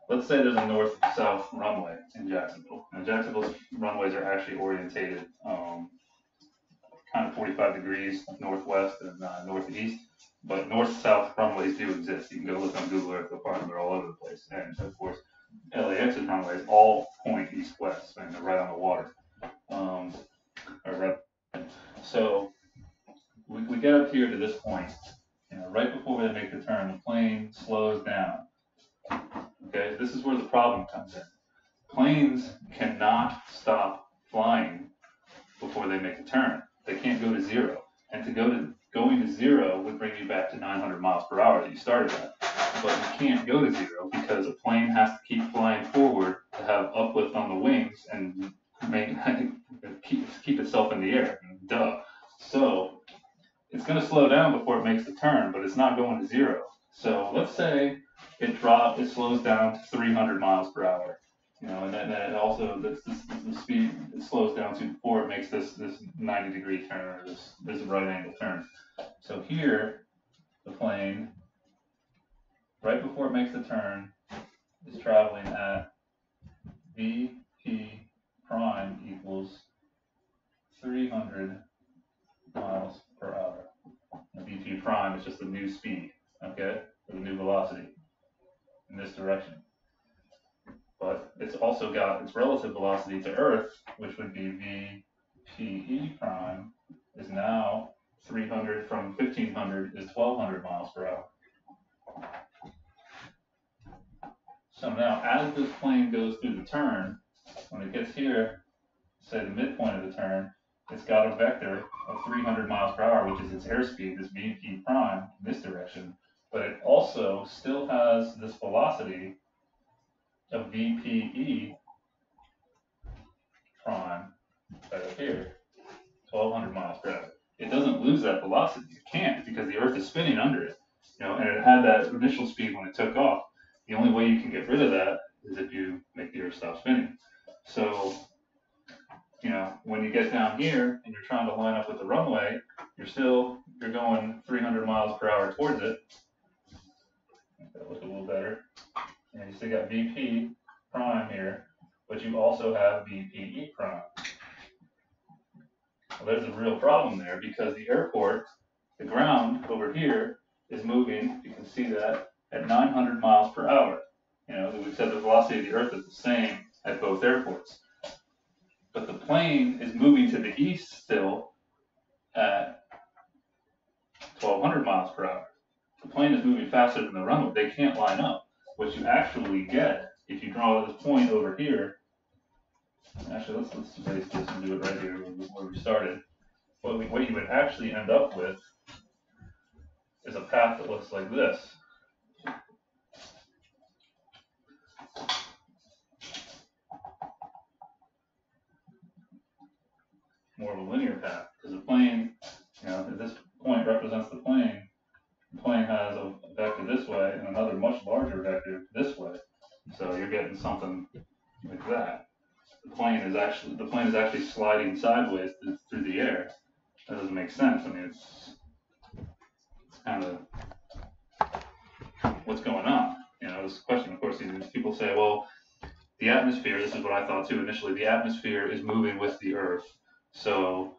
Let's say there's a north-south runway in Jacksonville. Now, Jacksonville's runways are actually orientated kind of 45 degrees northwest and northeast, but north-south runways do exist. You can go look on Google Earth, you'll find them. They're all over the place. And of course, LAX's runways all point east-west, and they're right on the water. So we get up here to this point, right before they make the turn, the plane slows down. Okay, this is where the problem comes in. Planes cannot stop flying before they make a turn. They can't go to zero. And going to zero would bring you back to 900 miles per hour that you started at. But you can't go to zero because a plane has to keep flying forward to have uplift on the wings and keep itself in the air. Duh. So it's going to slow down before it makes the turn, but it's not going to zero. So let's say it slows down to 300 miles per hour. and then it also the speed it slows down to before it makes this 90-degree turn or this right angle turn. So here, the plane, right before it makes the turn, is traveling at VP prime equals 300 miles per hour. And VP prime is just the new speed, okay, or the new velocity in this direction. But it's also got its relative velocity to Earth, which would be VPE prime, is now 300 from 1500 is 1200 miles per hour. So now, as this plane goes through the turn, when it gets here, say the midpoint of the turn, it's got a vector of 300 miles per hour, which is its airspeed, this VP prime, in this direction. But it also still has this velocity of VPE prime right up here, 1200 miles per hour. It doesn't lose that velocity. It can't because the Earth is spinning under it. And it had that initial speed when it took off. The only way you can get rid of that is if you make the Earth stop spinning. So, when you get down here and you're trying to line up with the runway, you're going 300 miles per hour towards it. Make that look a little better. And you still got VP prime here, but you also have VPE prime. Well, there's a real problem there because the airport, the ground over here, is moving, you can see that, at 900 miles per hour. We said the velocity of the Earth is the same at both airports. But the plane is moving to the east still at 1200 miles per hour. The plane is moving faster than the runway. They can't line up. What you actually get, if you draw this point over here, actually let's erase this and do it right here where we started. What you would actually end up with is a path that looks like this. More of a linear path, because the plane, if this point represents the plane has a vector this way and another much larger vector this way. So you're getting something like that. The plane is actually sliding sideways through the air. That doesn't make sense. I mean, it's kind of what's going on. This question, of course, these people say, well, the atmosphere, this is what I thought too initially, the atmosphere is moving with the Earth. So,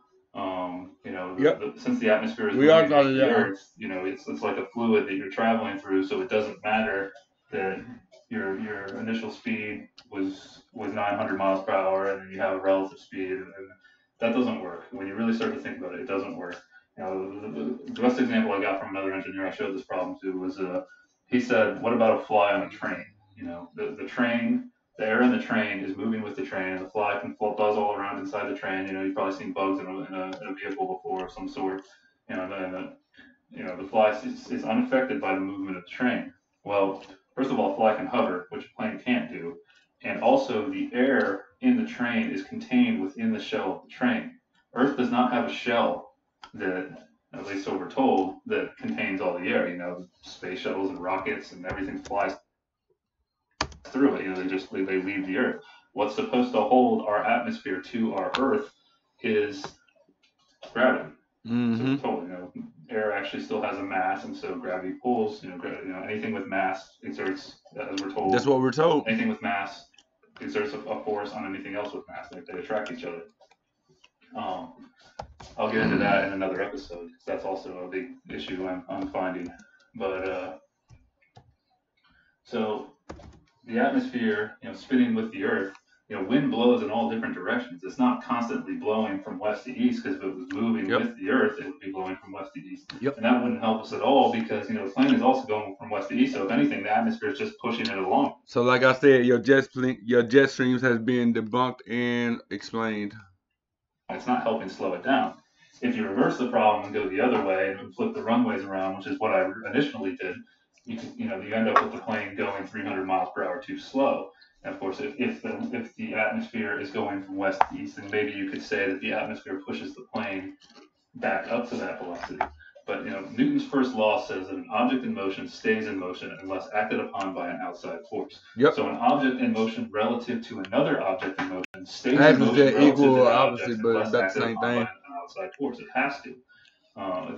since the atmosphere is moving with the Earth, it's like a fluid that you're traveling through, so it doesn't matter that your initial speed was 900 miles per hour and then you have a relative speed, and that doesn't work. When you really start to think about it, it doesn't work. The best example I got from another engineer I showed this problem to was he said, what about a fly on a train? The train, the air in the train is moving with the train, and the fly can buzz all around inside the train. You've probably seen bugs in a vehicle before of some sort. The fly is unaffected by the movement of the train. Well, first of all, a fly can hover, which a plane can't do. And also, the air in the train is contained within the shell of the train. Earth does not have a shell that, at least so we're told, that contains all the air. Space shuttles and rockets and everything flies through it. They leave the Earth. What's supposed to hold our atmosphere to our Earth is gravity. Mm-hmm. So totally, air actually still has a mass, and so gravity pulls. Anything with mass exerts, as we're told. That's what we're told. Anything with mass exerts a force on anything else with mass. They attract each other. I'll get into that in another episode because that's also a big issue I'm finding. But so the atmosphere, spinning with the Earth, wind blows in all different directions. It's not constantly blowing from west to east, because if it was moving with the Earth, it would be blowing from west to east. Yep. And that wouldn't help us at all because, the plane is also going from west to east. So if anything, the atmosphere is just pushing it along. So like I said, your jet streams has been debunked and explained. It's not helping slow it down. If you reverse the problem and go the other way and flip the runways around, which is what I initially did, you end up with the plane going 300 miles per hour too slow. And of course, if the atmosphere is going from west to east, then maybe you could say that the atmosphere pushes the plane back up to that velocity. But Newton's first law says that an object in motion stays in motion unless acted upon by an outside force. Yep. So an object in motion relative to another object in motion stays in Happens motion that relative equal to or that opposite, object but unless about the acted same upon by thing. an outside force. It has to.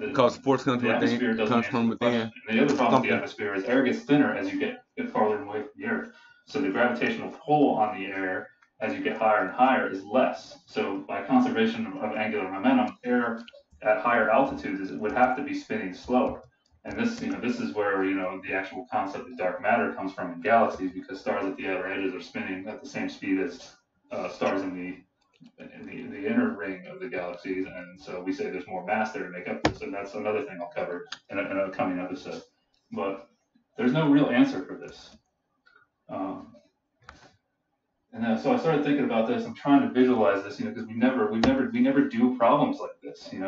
Because force comes The from atmosphere within, doesn't comes answer from the question. within. And the other problem with the Something. atmosphere is air gets thinner as you get farther away from the Earth. So the gravitational pull on the air as you get higher and higher is less. So by conservation of angular momentum, air at higher altitudes would have to be spinning slower. And this is where the actual concept of dark matter comes from in galaxies, because stars at the outer edges are spinning at the same speed as stars in the inner ring of the galaxies, and so we say there's more mass there to make up this, and that's another thing I'll cover in a coming episode. But there's no real answer for this. So I started thinking about this. I'm trying to visualize this, because we never do problems like this, in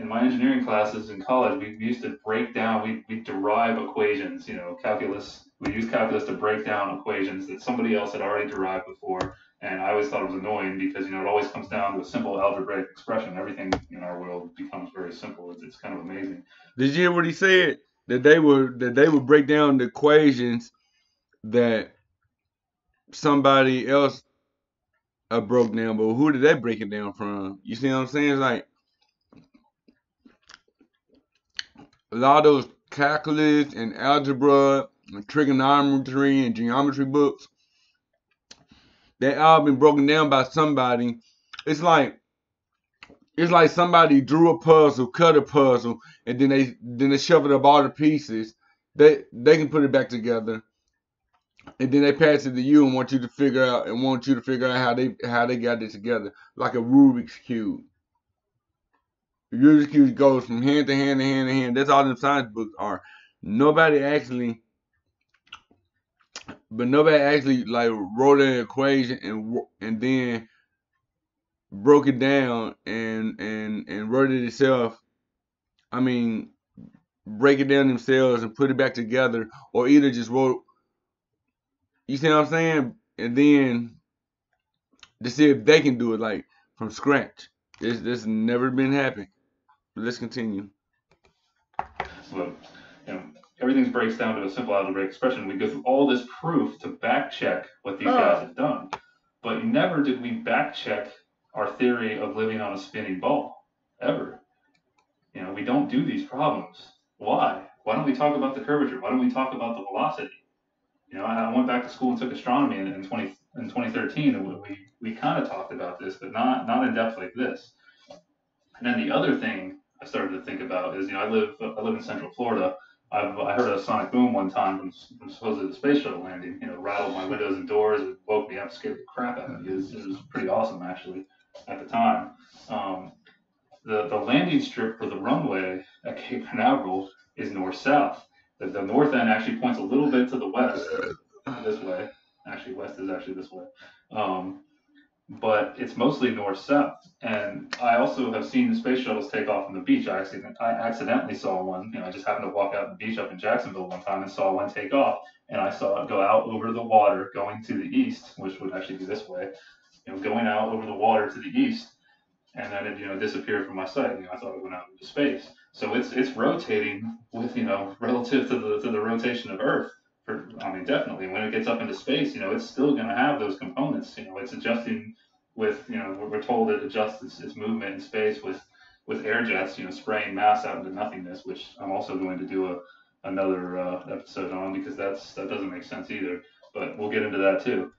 my engineering classes in college, we used to break down, we derive equations, calculus. We use calculus to break down equations that somebody else had already derived before. And I always thought it was annoying because, it always comes down to a simple algebraic expression. Everything in our world becomes very simple. It's kind of amazing. Did you hear what he said? That they would break down the equations that somebody else broke down, but who did they break it down from? You see what I'm saying? It's like a lot of those calculus and algebra and trigonometry and geometry books, they all been broken down by somebody. It's like somebody drew a puzzle, cut a puzzle, and then they shuffled up all the pieces. They can put it back together, and then they pass it to you and want you to figure out how they got it together, like a Rubik's cube. The Rubik's cube goes from hand to hand to hand to hand. That's all them science books are. Nobody actually like wrote an equation and then broke it down and wrote it itself. I mean, break it down themselves and put it back together, or either just wrote. You see what I'm saying? And then to see if they can do it like from scratch. This never been happened. But let's continue. So, everything breaks down to a simple algebraic expression. We go through all this proof to back check what these guys have done. But never did we back check our theory of living on a spinning ball. Ever. We don't do these problems. Why? Why don't we talk about the curvature? Why don't we talk about the velocity? I went back to school and took astronomy in 2013, and we kind of talked about this, but not in depth like this. And then the other thing I started to think about is, I live in Central Florida. I heard a sonic boom one time from supposedly the space shuttle landing. Rattled my windows and doors. It woke me up, scared the crap out of me. It was pretty awesome actually at the time. The landing strip for the runway at Cape Canaveral is north-south. The north end actually points a little bit to the west, this way. Actually, west is actually this way. But it's mostly north-south. And I also have seen the space shuttles take off from the beach. I accidentally saw one. I just happened to walk out on the beach up in Jacksonville one time and saw one take off. And I saw it go out over the water going to the east, which would actually be this way. Going out over the water to the east. And then it disappeared from my sight. I thought it went out into space. So it's rotating with relative to the rotation of Earth. Definitely when it gets up into space, it's still going to have those components. It's adjusting with we're told it adjusts its movement in space with air jets, spraying mass out into nothingness, which I'm also going to do another episode on, because that doesn't make sense either. But we'll get into that too.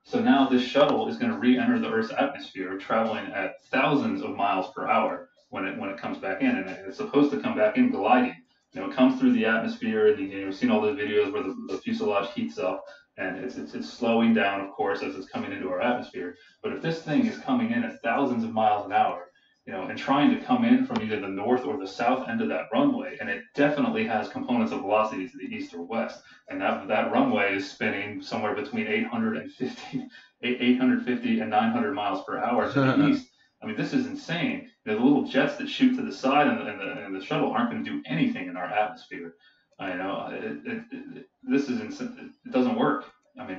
So now this shuttle is going to re-enter the Earth's atmosphere, traveling at thousands of miles per hour when it comes back in, and it's supposed to come back in gliding. It comes through the atmosphere, and you've seen all those videos where the fuselage heats up, and it's slowing down, of course, as it's coming into our atmosphere. But if this thing is coming in at thousands of miles an hour, and trying to come in from either the north or the south end of that runway, and it definitely has components of velocity to the east or west, and that runway is spinning somewhere between 850 and 900 miles per hour to the east. This is insane. The little jets that shoot to the side and the shuttle aren't going to do anything in our atmosphere. This is insane. It doesn't work.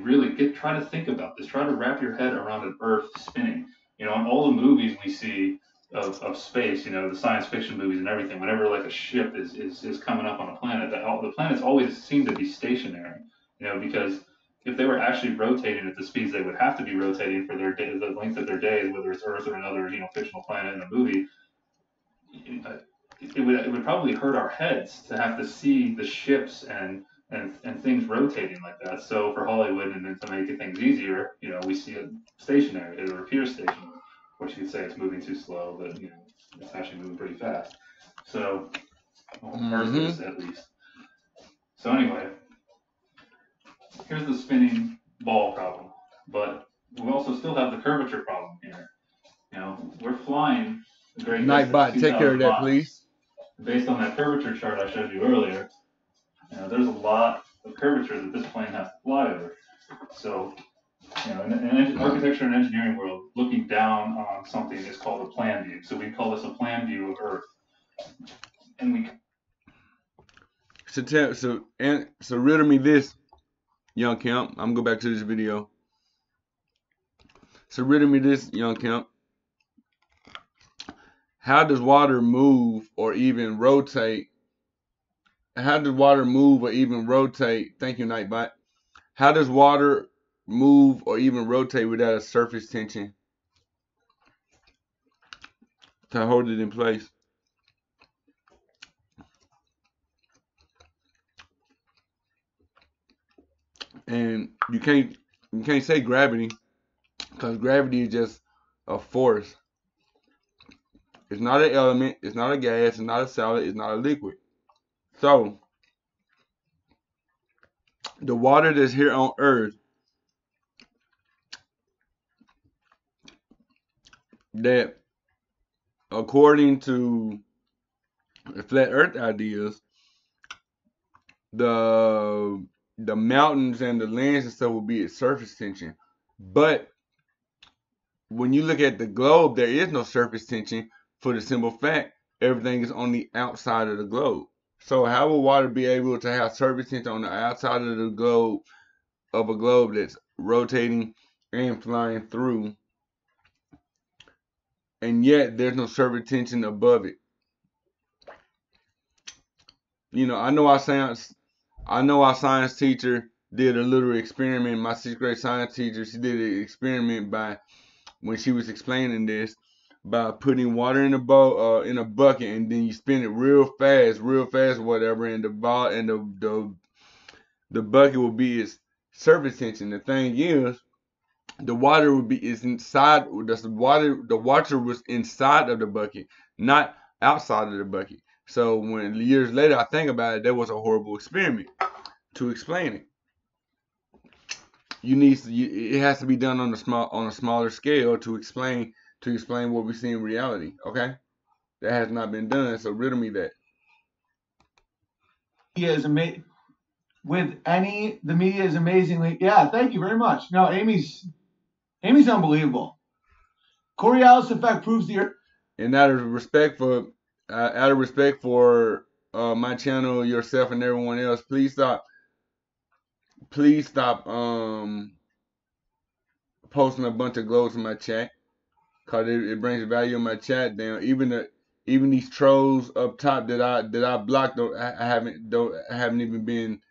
Really, try to think about this. Try to wrap your head around an Earth spinning. In all the movies we see of space, you know, the science fiction movies and everything, whenever like a ship is coming up on a planet, the planets always seem to be stationary, you know, because if they were actually rotating at the speeds they would have to be rotating for their day, the length of their days, whether it's Earth or another, you know, fictional planet in a movie, it would probably hurt our heads to have to see the ships and things rotating like that. So for Hollywood and then to make things easier, you know, we see it stationary. It appears stationary, which you could say it's moving too slow, but you know, it's actually moving pretty fast. So Earth is at least. So anyway, here's the spinning ball problem, but we also still have the curvature problem here. You know, we're flying a great distance, Nightbot, take care of 2,000 that, miles. please. Based on that curvature chart I showed you earlier, you know, there's a lot of curvature that this plane has to fly over. So, you know, in architecture and engineering world, looking down on something is called a plan view. So we call this a plan view of Earth. And we So riddle me this, young Kemp. I'm gonna go back to this video. So riddle me this, young Kemp. How does water move or even rotate? How does water move or even rotate? Thank you, Nightbot. How does water move or even rotate without a surface tension to hold it in place? And you can't say gravity, because gravity is just a force. It's not an element, it's not a gas, it's not a solid, it's not a liquid. So the water that's here on Earth, that according to the flat Earth ideas, the mountains and the lands and stuff will be at surface tension. But when you look at the globe, there is no surface tension for the simple fact everything is on the outside of the globe. So how will water be able to have surface tension on the outside of the globe, of a globe that's rotating and flying through, and yet there's no surface tension above it? You know, I know our science teacher did a little experiment. My 6th grade science teacher, she did an experiment by, when she was explaining this, by putting water in a bucket, and then you spin it real fast, whatever, and the ball and the bucket will be its surface tension. The thing is, the water is inside. The water was inside of the bucket, not outside of the bucket. So when years later I think about it, that was a horrible experiment to explain it. It has to be done on a smaller scale to explain what we see in reality. Okay, that has not been done. So riddle me that. The media is amazingly. Yeah, thank you very much. No, Amy's unbelievable. Coriolis effect proves the Earth. And out of respect for my channel, yourself, and everyone else, please stop posting a bunch of globes in my chat, cause it brings the value of my chat down. Even these trolls up top that I blocked, I haven't even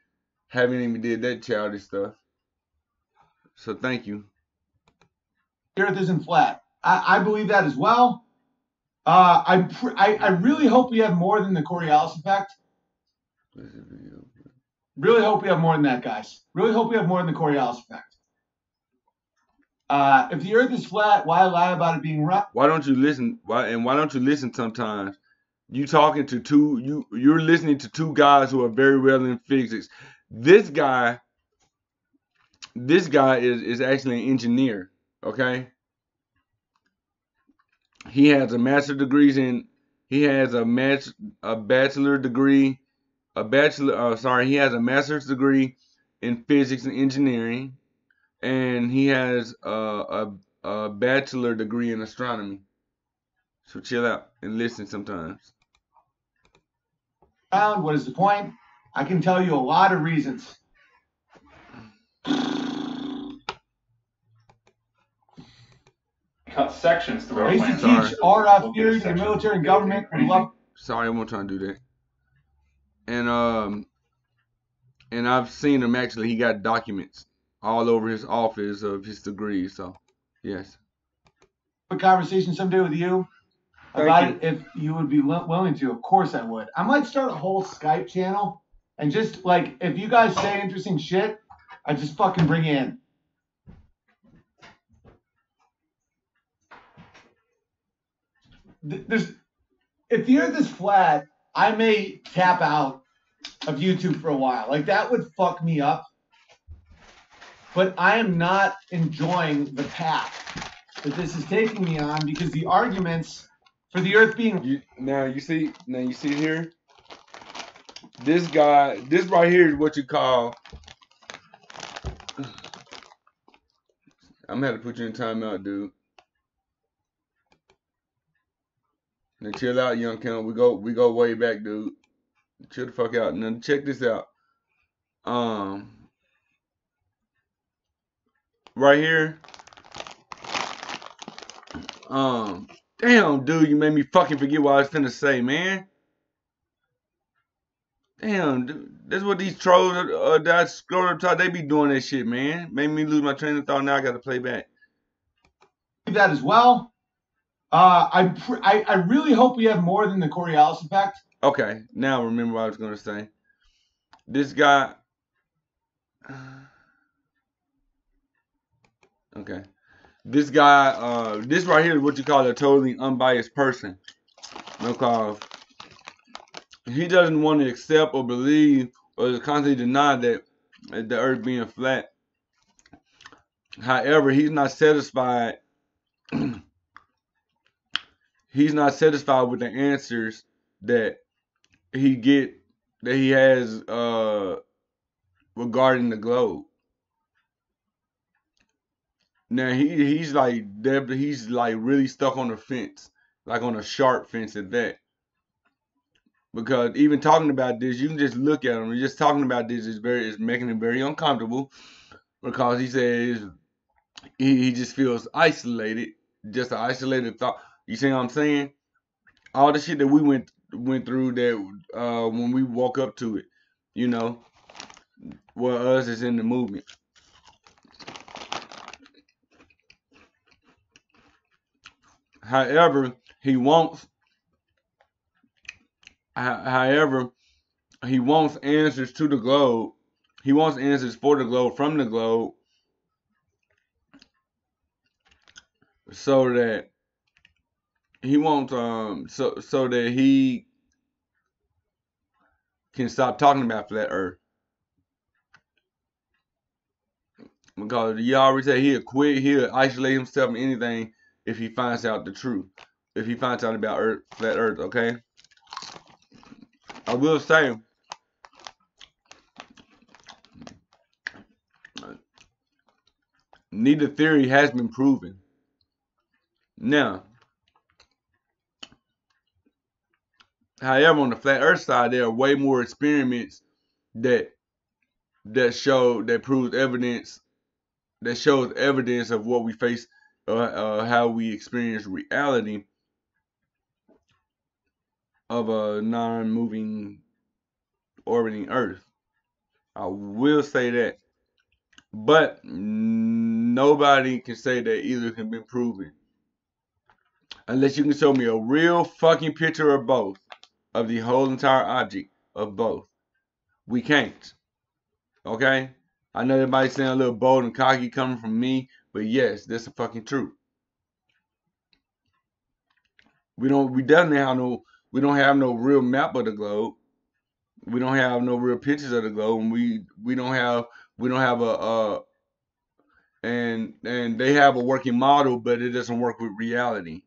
did that childish stuff. So thank you. The Earth isn't flat. I believe that as well. I really hope we have more than the Coriolis effect. Really hope we have more than that, guys. Really hope we have more than the Coriolis effect. If the Earth is flat, why lie about it being rough? Why don't you listen? Why don't you listen sometimes? You're listening to two guys who are very well in physics. This guy is actually an engineer. Okay, he has a master's degree he has a bachelor degree, he has a master's degree in physics and engineering, and he has a bachelor degree in astronomy. So chill out and listen sometimes. What is the point? I can tell you a lot of reasons. cut sections through I our used plans. to Sorry. teach We'll RF get a theory to section military and built government. pretty We love Sorry, I won't try to do that. And I've seen him actually. He got documents all over his office of his degrees. So, yes. a conversation someday with you Thank about you. it if you would be willing to. Of course I would. I might start a whole Skype channel and just like if you guys say interesting shit, I just fucking bring you in. There's if the earth is flat, I may tap out of YouTube for a while. Like that would fuck me up. But I am not enjoying the path that this is taking me on because the arguments for the earth being Now you see here. This guy, this right here is what you call. I'm gonna have to put you in timeout, dude. Now chill out, young Kim. We go way back, dude. Chill the fuck out. Now check this out. Right here. Damn, dude, you made me fucking forget what I was finna say, man. Damn, dude, that's what these trolls that scroll up top, they be doing that shit, man. Made me lose my train of thought. Now I gotta play back. that as well. I really hope we have more than the Coriolis effect. Okay, now I remember what I was gonna say. This guy. Okay. This guy, this right here is what you call a totally unbiased person. Because he doesn't want to accept or believe or constantly deny that the earth being flat. However, he's not satisfied. He's not satisfied with the answers that he has regarding the globe. Now he's like really stuck on the fence, like on a sharp fence at that. Because even talking about this, you can just look at him. And just talking about this is making him very uncomfortable. Because he says he just feels isolated, just an isolated thought. You see what I'm saying? All the shit that we went through that when we woke up to it, you know, well, us is in the movement. However, he wants answers to the globe. He wants answers for the globe from the globe, so that he wants so that he can stop talking about flat Earth. Because you already said he'll isolate himself from anything if he finds out the truth. If he finds out about flat Earth, okay? I will say, neither theory has been proven. Now, however, on the flat Earth side, there are way more experiments that proves evidence, that shows evidence of what we face, how we experience reality of a non-moving orbiting Earth. I will say that, but nobody can say that either can be proven unless you can show me a real fucking picture of both, of the whole entire object of both. We can't. Okay? I know everybody's saying a little bold and cocky coming from me, but yes, that's the fucking truth. We definitely we don't have no real map of the globe. We don't have no real pictures of the globe, and we don't have and they have a working model, but it doesn't work with reality.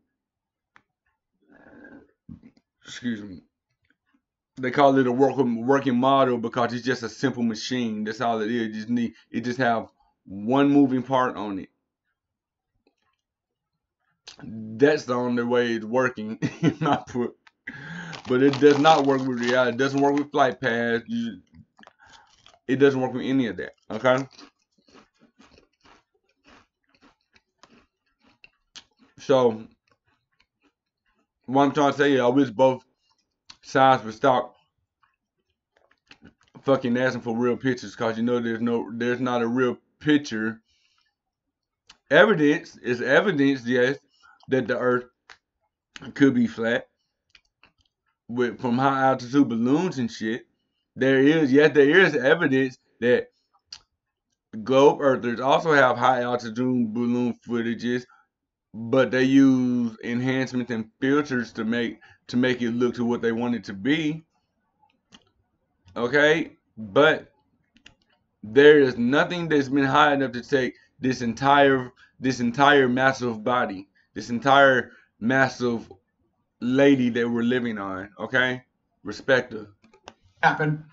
Excuse me. They call it a working model because it's just a simple machine. That's all it is. It just have one moving part on it. That's the only way it's working. But it does not work with reality. It doesn't work with flight paths. It doesn't work with any of that. Okay. So what I'm trying to say is, I wish both sides would stop fucking asking for real pictures, cause you know there's not a real picture. Evidence is evidence, yes, that the Earth could be flat with from high altitude balloons and shit. There is evidence that globe earthers also have high altitude balloon footages, but they use enhancements and filters to make it look to what they want it to be. Okay, but there is nothing that's been high enough to take this entire massive body, this entire massive lady that we're living on. Okay, respect her. Happen.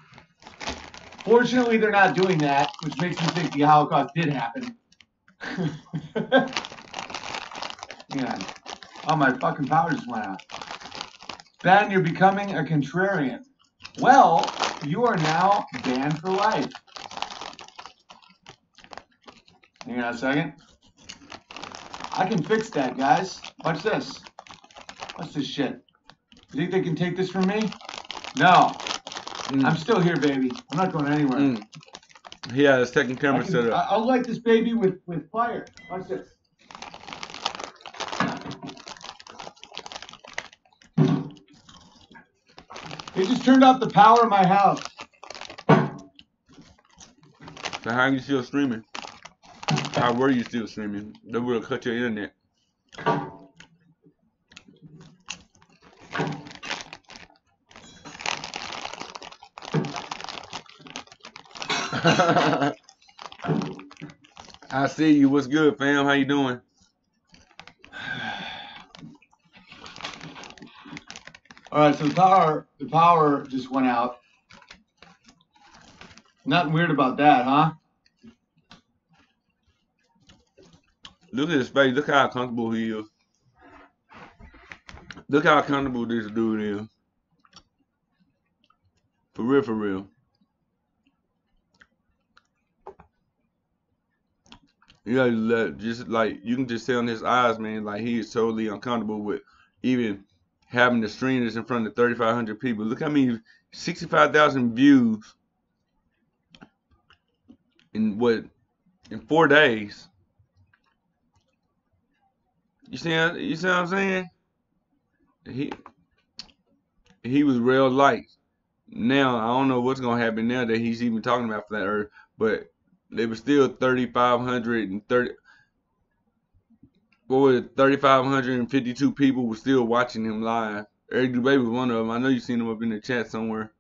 Fortunately, they're not doing that, which makes me think the Holocaust did happen. Yeah. Oh, my fucking power just went out. Ben, you're becoming a contrarian. Well, you are now banned for life. Hang on a second. I can fix that, guys. Watch this. What's this shit? You think they can take this from me? No. I'm still here, baby. I'm not going anywhere. He had his second camera set up. I'll light this baby with fire. Watch this. They just turned off the power of my house. So how are you still streaming? How were you still streaming? They would have cut your internet. I see you. What's good, fam? How you doing? All right, so the power just went out. Nothing weird about that, huh? Look at his face. Look how comfortable he is. Look how comfortable this dude is. For real, for real. Yeah, just like you can just tell in his eyes, man, like he is totally uncomfortable with even having the stream this in front of 3,500 people. Look how many 65,000 views in 4 days. You see what I'm saying? He was real light. Now I don't know what's gonna happen now that he's even talking about flat Earth, but there was still 3,530. What was it? 3,552 people were still watching him live. Eric Dubé was one of them. I know you seen him up in the chat somewhere.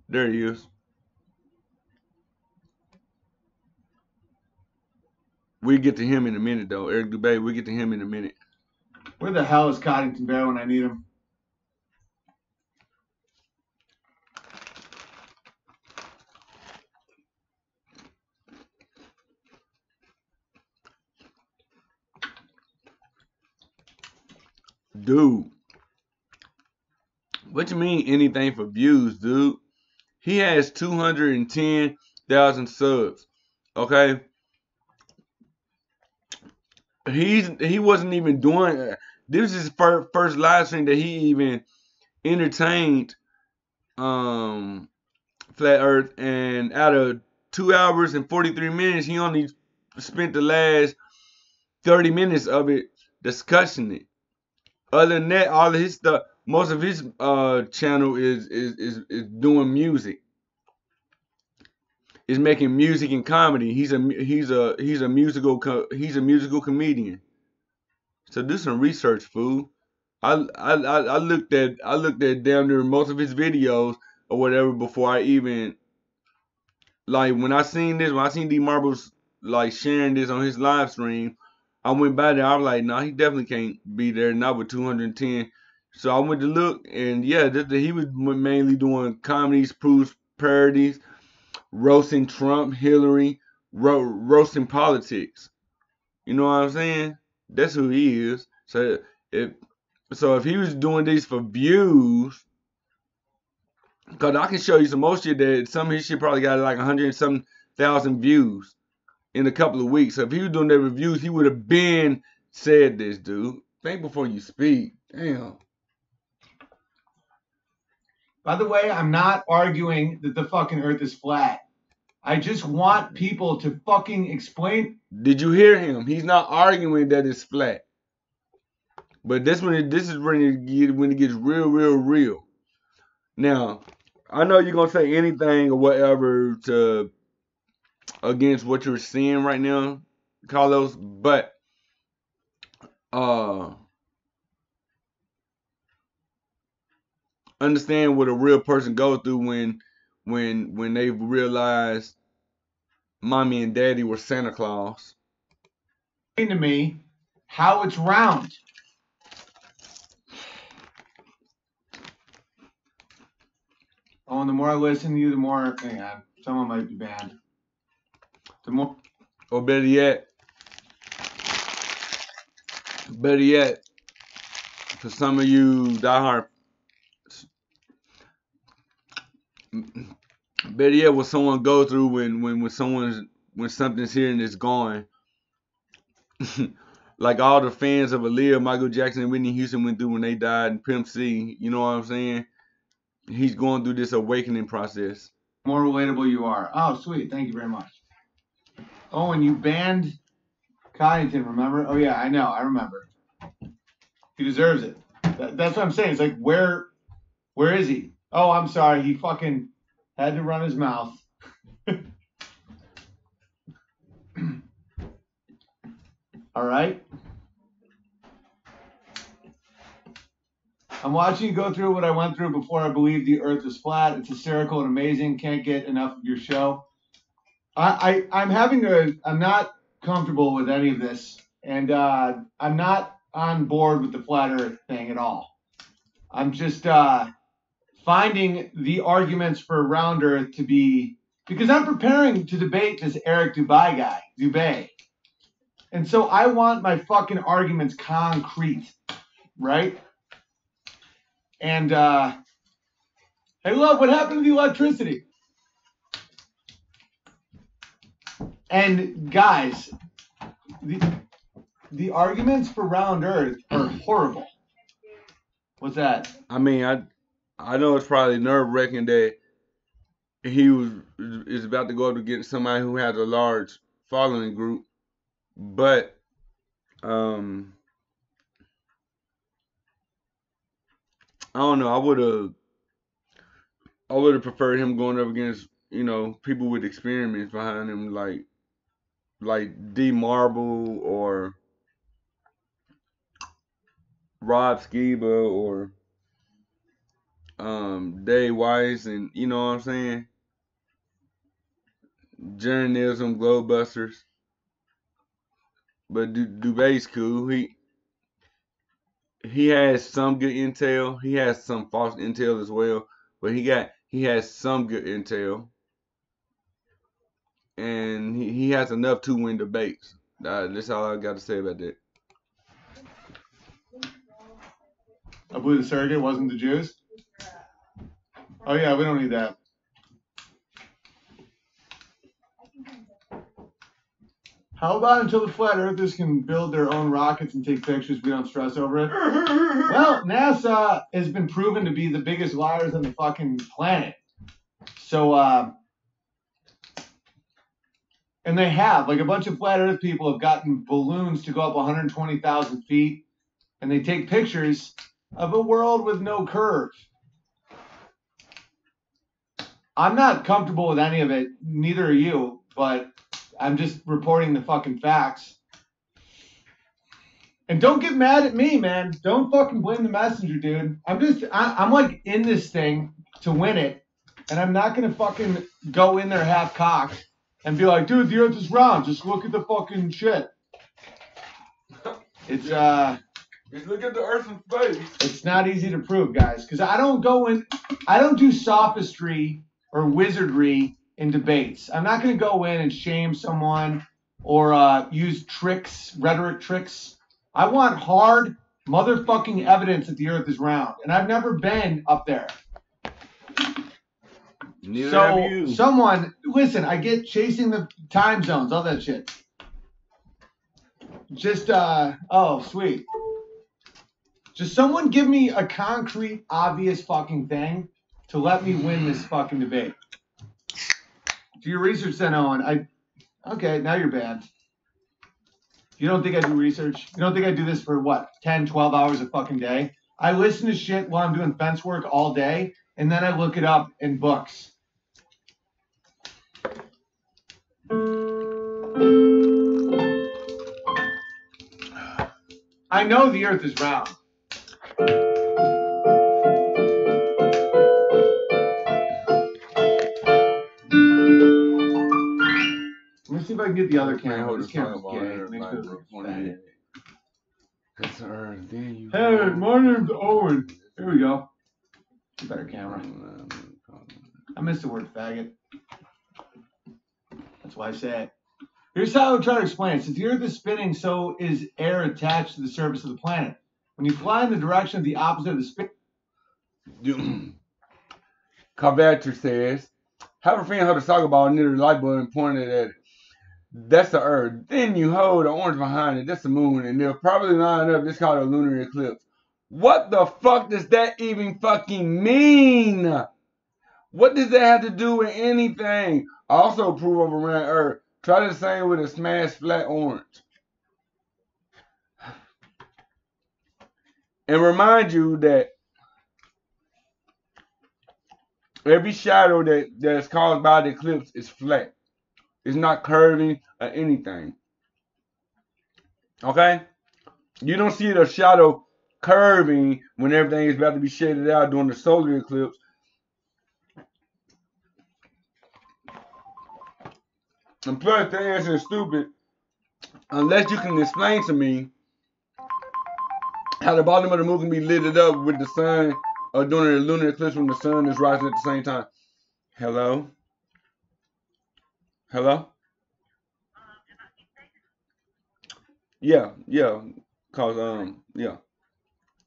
There he is. We'll get to him in a minute, though. Eric Dubé, we'll get to him in a minute. Where the hell is Coddington Bear when I need him? Dude. What you mean anything for views, dude? He has 210,000 subs. Okay? He wasn't even doing this is his first live stream that he even entertained flat earth, and out of 2 hours and 43 minutes he only spent the last 30 minutes of it discussing it. Other than that, all of his stuff, most of his channel is doing music. Is making music and comedy. He's a musical comedian. So do some research, fool. I looked at damn near most of his videos or whatever before I even, like, when I seen D Marbles like sharing this on his live stream, I went by there. I was like, no, he definitely can't be there, not with 210. So I went to look, and yeah, he was mainly doing comedies, proofs, parodies, roasting Trump, Hillary, roasting politics. You know what I'm saying? That's who he is. So if he was doing these for views, because I can show you some more shit that some of his shit probably got like 100 and some thousand views in a couple of weeks. So if he was doing their reviews, he would have been said this, dude. Think before you speak. Damn. By the way, I'm not arguing that the fucking earth is flat. I just want people to fucking explain. Did you hear him? He's not arguing that it's flat. But this is when it gets real. Now, I know you're gonna say anything or whatever to against what you're seeing right now, Carlos, but understand what a real person goes through when they realize mommy and daddy were Santa Claus. To me how it's round. Oh, and the more I listen to you, the more, hang on, someone might be banned. The more, or better yet, for some of you diehard, better yet, what someone goes through when something's here and it's gone. Like all the fans of Aaliyah, Michael Jackson, and Whitney Houston went through when they died in Pimp C. You know what I'm saying? He's going through this awakening process. More relatable you are. Oh, sweet. Thank you very much. Owen, you banned Coddington, remember? Oh, yeah, I know. I remember. He deserves it. That's what I'm saying. It's like, where is he? Oh, I'm sorry. He fucking had to run his mouth. All right. I'm watching you go through what I went through before I believed the earth was flat. It's hysterical and amazing. Can't get enough of your show. I'm not comfortable with any of this. And I'm not on board with the flat earth thing at all. I'm just finding the arguments for round earth to be, because I'm preparing to debate this Eric Dubay. And so I want my fucking arguments concrete, right? And, hey, love, what happened to the electricity? And, guys, the arguments for round earth are horrible. What's that? I mean, I know it's probably nerve-wracking that he is about to go up against somebody who has a large following group, but I don't know. I would have preferred him going up against, people with experiments behind him, like D Marble or Rob Skiba or Dave Weiss, and you know what I'm saying, journalism, Globebusters. But Dubay's cool. He has some good intel. He has some false intel as well, but he has some good intel, and he has enough to win debates. That's all I got to say about that. I believe the surrogate wasn't the Jews. Oh yeah, we don't need that. How about until the flat earthers can build their own rockets and take pictures, we don't stress over it? Well, NASA has been proven to be the biggest liars on the fucking planet. So, and they have, like, a bunch of flat earth people have gotten balloons to go up 120,000 feet, and they take pictures of a world with no curve. I'm not comfortable with any of it, neither are you, but I'm just reporting the fucking facts. And don't get mad at me, man. Don't fucking blame the messenger, dude. I'm like in this thing to win it, and I'm not gonna fucking go in there half cocked and be like, dude, the earth is round. Just look at the fucking shit. It's Just look at the earth in space. It's not easy to prove, guys, because I don't do sophistry or wizardry in debates. I'm not going to go in and shame someone or use rhetoric tricks. I want hard motherfucking evidence that the earth is round, and I've never been up there. Neither have you. Someone, listen, I get chasing the time zones, all that shit. Just, oh, sweet. Just someone give me a concrete, obvious fucking thing to let me win this fucking debate. Do your research then, Owen. Okay, now you're banned. You don't think I do research? You don't think I do this for what, 10, 12 hours a fucking day? I listen to shit while I'm doing fence work all day, and then I look it up in books. I know the earth is round. Let me see if I can get the other camera. This camera's gay. It makes me look fat. Hey, my name's Owen. Here we go. Better camera. I missed the word faggot. That's why I say it. Here's how I would try to explain it. Since the Earth is spinning, so is air attached to the surface of the planet. When you fly in the direction of the opposite of the spin... Carvetter says, have a friend hold a soccer ball near the light bulb and pointed at it. That's the Earth. Then you hold the orange behind it. That's the moon. And they'll probably line up. This called a lunar eclipse. What the fuck does that even fucking mean? What does that have to do with anything? Also prove over around Earth. Try the same with a smashed flat orange. And remind you that every shadow that's caused by the eclipse is flat. It's not curving or anything. Okay? You don't see the shadow curving when everything is about to be shaded out during the solar eclipse. And plus, the answer is stupid unless you can explain to me how the bottom of the moon can be lit up with the sun or during the lunar eclipse when the sun is rising at the same time. Hello? Hello? Yeah. Cause yeah.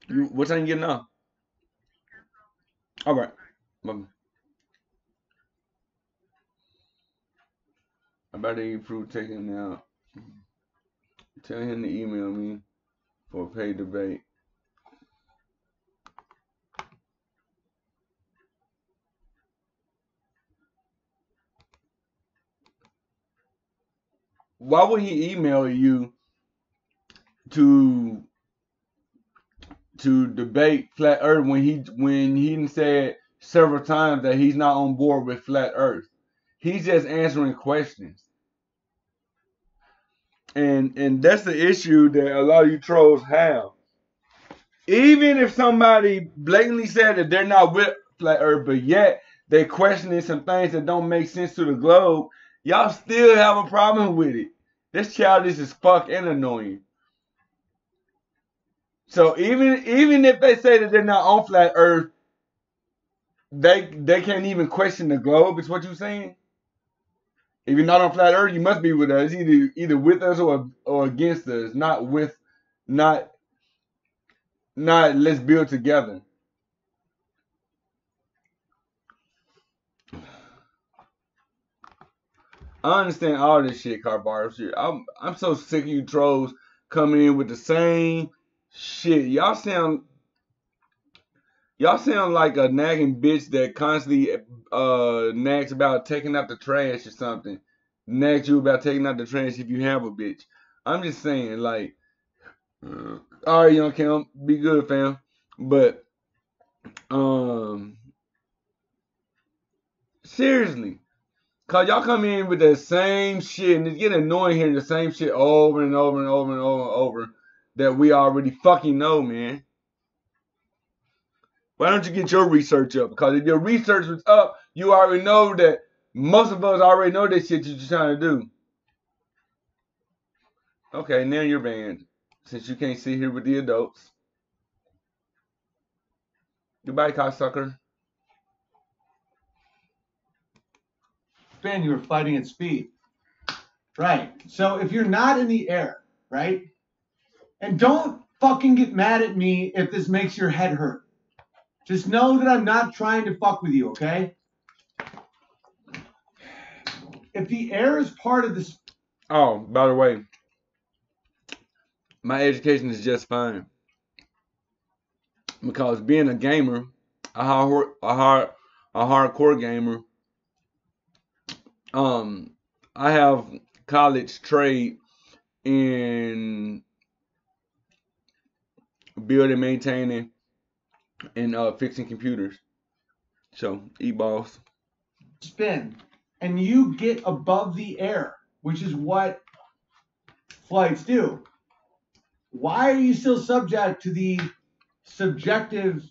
What time you getting now? All right. I better eat fruit taking now. Tell him to email me for a paid debate. Why would he email you to debate flat Earth when he said several times that he's not on board with flat Earth? He's just answering questions. And that's the issue that a lot of you trolls have. Even if somebody blatantly said that they're not with flat Earth, but yet they questioning some things that don't make sense to the globe, y'all still have a problem with it. That's childish as fuck and annoying. So even if they say that they're not on flat Earth, they can't even question the globe. Is what you're saying? If you're not on flat Earth, you must be with us. Either with us or against us. Not let's build together. I understand all this shit, Carbar shit. I'm so sick of you trolls coming in with the same shit. Y'all sound like a nagging bitch that constantly nags about taking out the trash or something. Nags you about taking out the trash if you have a bitch. I'm just saying, like, all right, young Kim, be good, fam. But seriously, cause y'all come in with the same shit and it's getting annoying hearing the same shit over and over and over and over and over that we already fucking know, man. Why don't you get your research up? Because if your research was up, you already know that most of us already know that shit you're trying to do. Okay, now you're banned. Since you can't sit here with the adults. Goodbye, cocksucker. Spin, you were fighting at speed. Right. So if you're not in the air, right? And don't fucking get mad at me if this makes your head hurt. Just know that I'm not trying to fuck with you, okay? If the air is part of this... Oh, by the way, my education is just fine. because being a gamer, a hardcore gamer, I have college trade in building, maintaining, and fixing computers. So eat balls. Spin, and you get above the air, which is what flights do. Why are you still subject to the subjective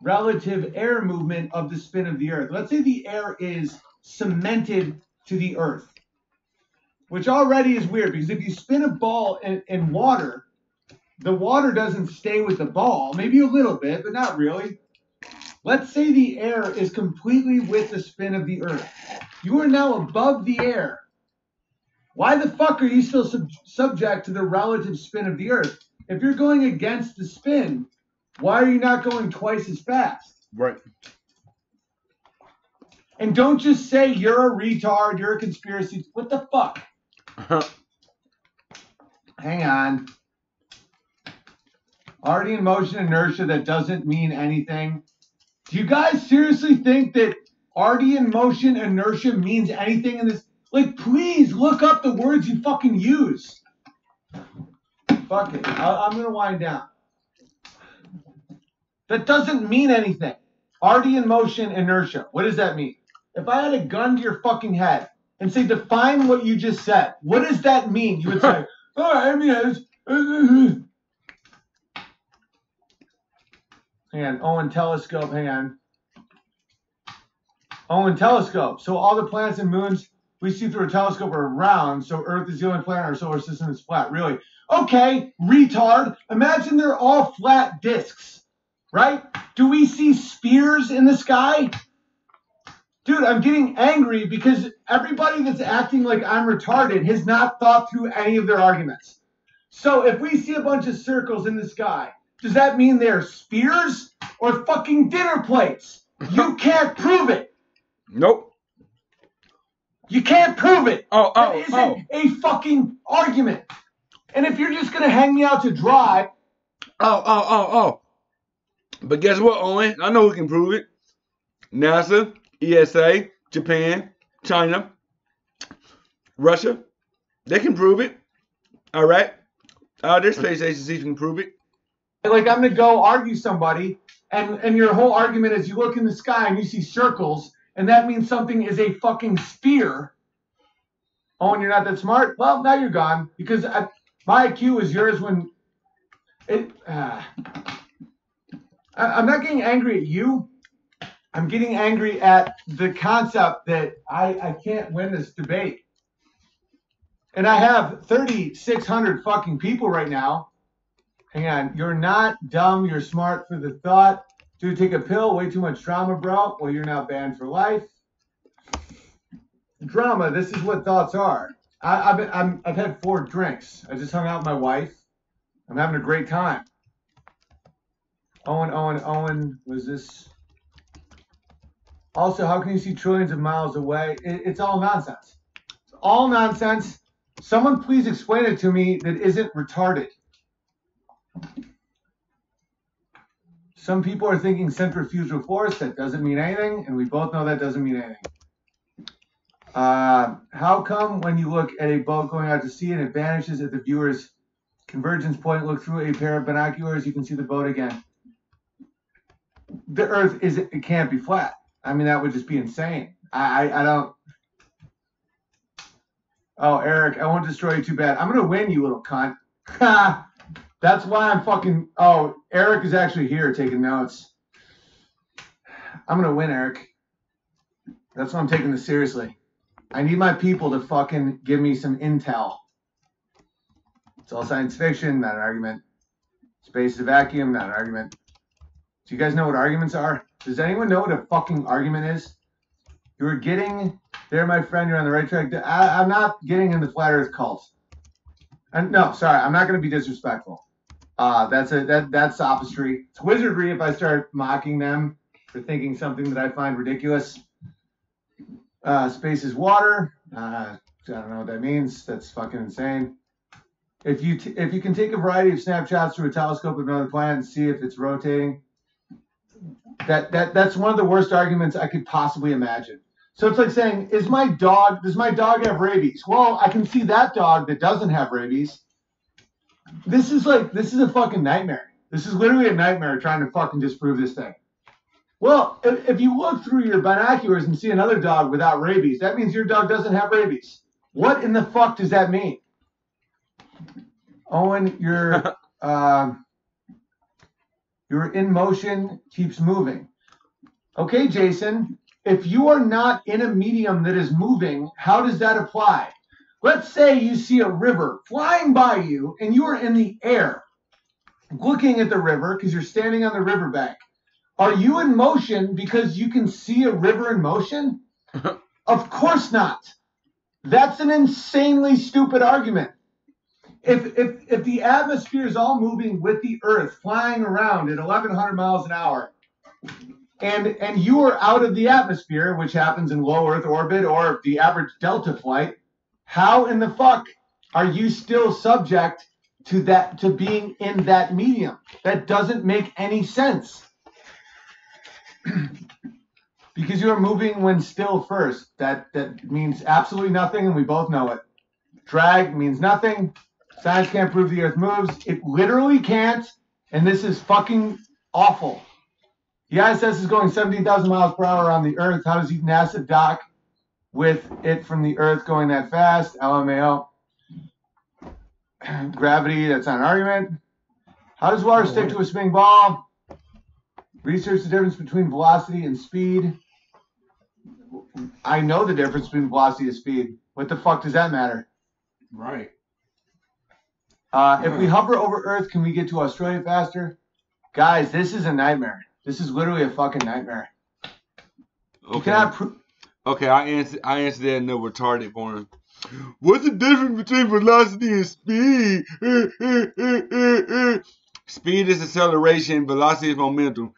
relative air movement of the spin of the earth? Let's say the air is cemented to the earth, which already is weird because if you spin a ball in water, the water doesn't stay with the ball, maybe a little bit, but not really. Let's say the air is completely with the spin of the earth. You are now above the air. Why the fuck are you still subject to the relative spin of the earth? If you're going against the spin, why are you not going twice as fast? Right. And don't just say you're a retard, you're a conspiracy. What the fuck? Hang on. Already in motion inertia, that doesn't mean anything. Do you guys seriously think that already in motion inertia means anything in this? Like, please look up the words you fucking use. Fuck it. I'm going to wind down. That doesn't mean anything. Already in motion inertia. What does that mean? If I had a gun to your fucking head and say, define what you just said, what does that mean? You would say, oh, I mean, hang on, Owen telescope, hang on. Owen telescope. So all the planets and moons we see through a telescope are round, so Earth is the only planet in our solar system that's flat. Really? Okay, retard. Imagine they're all flat discs, right? Do we see spheres in the sky? Dude, I'm getting angry because everybody that's acting like I'm retarded has not thought through any of their arguments. So if we see a bunch of circles in the sky, does that mean they're spheres or fucking dinner plates? You can't prove it. Nope. You can't prove it. That isn't a fucking argument. And if you're just going to hang me out to dry. But guess what, Owen? I know we can prove it. NASA, ESA, Japan, China, Russia, they can prove it. All right? Their space agencies can prove it. Like, I'm going to go argue somebody, and your whole argument is you look in the sky and you see circles, and that means something is a fucking sphere. Oh, and you're not that smart? Well, now you're gone. Because my IQ is yours when it... I'm not getting angry at you. I'm getting angry at the concept that I can't win this debate. And I have 3,600 fucking people right now. Hang on. You're not dumb. You're smart for the thought. Dude, take a pill. Way too much drama, bro. Well, you're now banned for life. Drama. This is what thoughts are. I've had 4 drinks. I just hung out with my wife. I'm having a great time. Owen. Was this? Also, how can you see trillions of miles away? It's all nonsense. It's all nonsense. Someone please explain it to me that isn't retarded. Some people are thinking centrifugal force. That doesn't mean anything, and we both know that doesn't mean anything. How come when you look at a boat going out to sea and it vanishes at the viewer's convergence point, look through a pair of binoculars, you can see the boat again? The Earth it can't be flat. I mean, that would just be insane. I don't. Oh, Eric, I won't destroy you too bad. I'm gonna win, you little cunt. That's why I'm fucking. Oh, Eric is actually here taking notes. I'm gonna win, Eric. That's why I'm taking this seriously. I need my people to fucking give me some intel. It's all science fiction, not an argument. Space is a vacuum, not an argument. Do you guys know what arguments are? Does anyone know what a fucking argument is? You were getting there, my friend. You're on the right track. I'm not getting in the flat Earth cult. No, sorry, I'm not going to be disrespectful. That's sophistry. It's wizardry if I start mocking them for thinking something that I find ridiculous. Space is water. I don't know what that means. That's fucking insane. if you can take a variety of snapshots through a telescope of another planet and see if it's rotating, that's one of the worst arguments I could possibly imagine. So it's like saying, does my dog have rabies? Well, I can see that dog that doesn't have rabies. This is a fucking nightmare. This is literally a nightmare trying to fucking disprove this thing. Well, if you look through your binoculars and see another dog without rabies, that means your dog doesn't have rabies. What in the fuck does that mean? Owen, your in motion keeps moving. Okay, Jason, if you are not in a medium that is moving, how does that apply? Let's say you see a river flying by you and you are in the air looking at the river because you're standing on the riverbank. Are you in motion because you can see a river in motion? Of course not. That's an insanely stupid argument. If the atmosphere is all moving with the Earth flying around at 1,100 miles an hour, and you are out of the atmosphere, which happens in low Earth orbit or the average Delta flight, how in the fuck are you still subject to being in that medium? That doesn't make any sense. Because you are moving when still first. That means absolutely nothing, and we both know it. Drag means nothing. Science can't prove the Earth moves. It literally can't, and this is fucking awful. The ISS is going 17,000 miles per hour around the Earth. How does NASA dock with it from the Earth going that fast? LMAO. Gravity, that's not an argument. How does water stick to a spinning ball? Research the difference between velocity and speed. I know the difference between velocity and speed. What the fuck does that matter? Right. If we hover over Earth, can we get to Australia faster? Guys, this is a nightmare. This is literally a fucking nightmare. Okay. Okay, I answered that in the retarded form. What's the difference between velocity and speed? Speed is acceleration, velocity is momentum.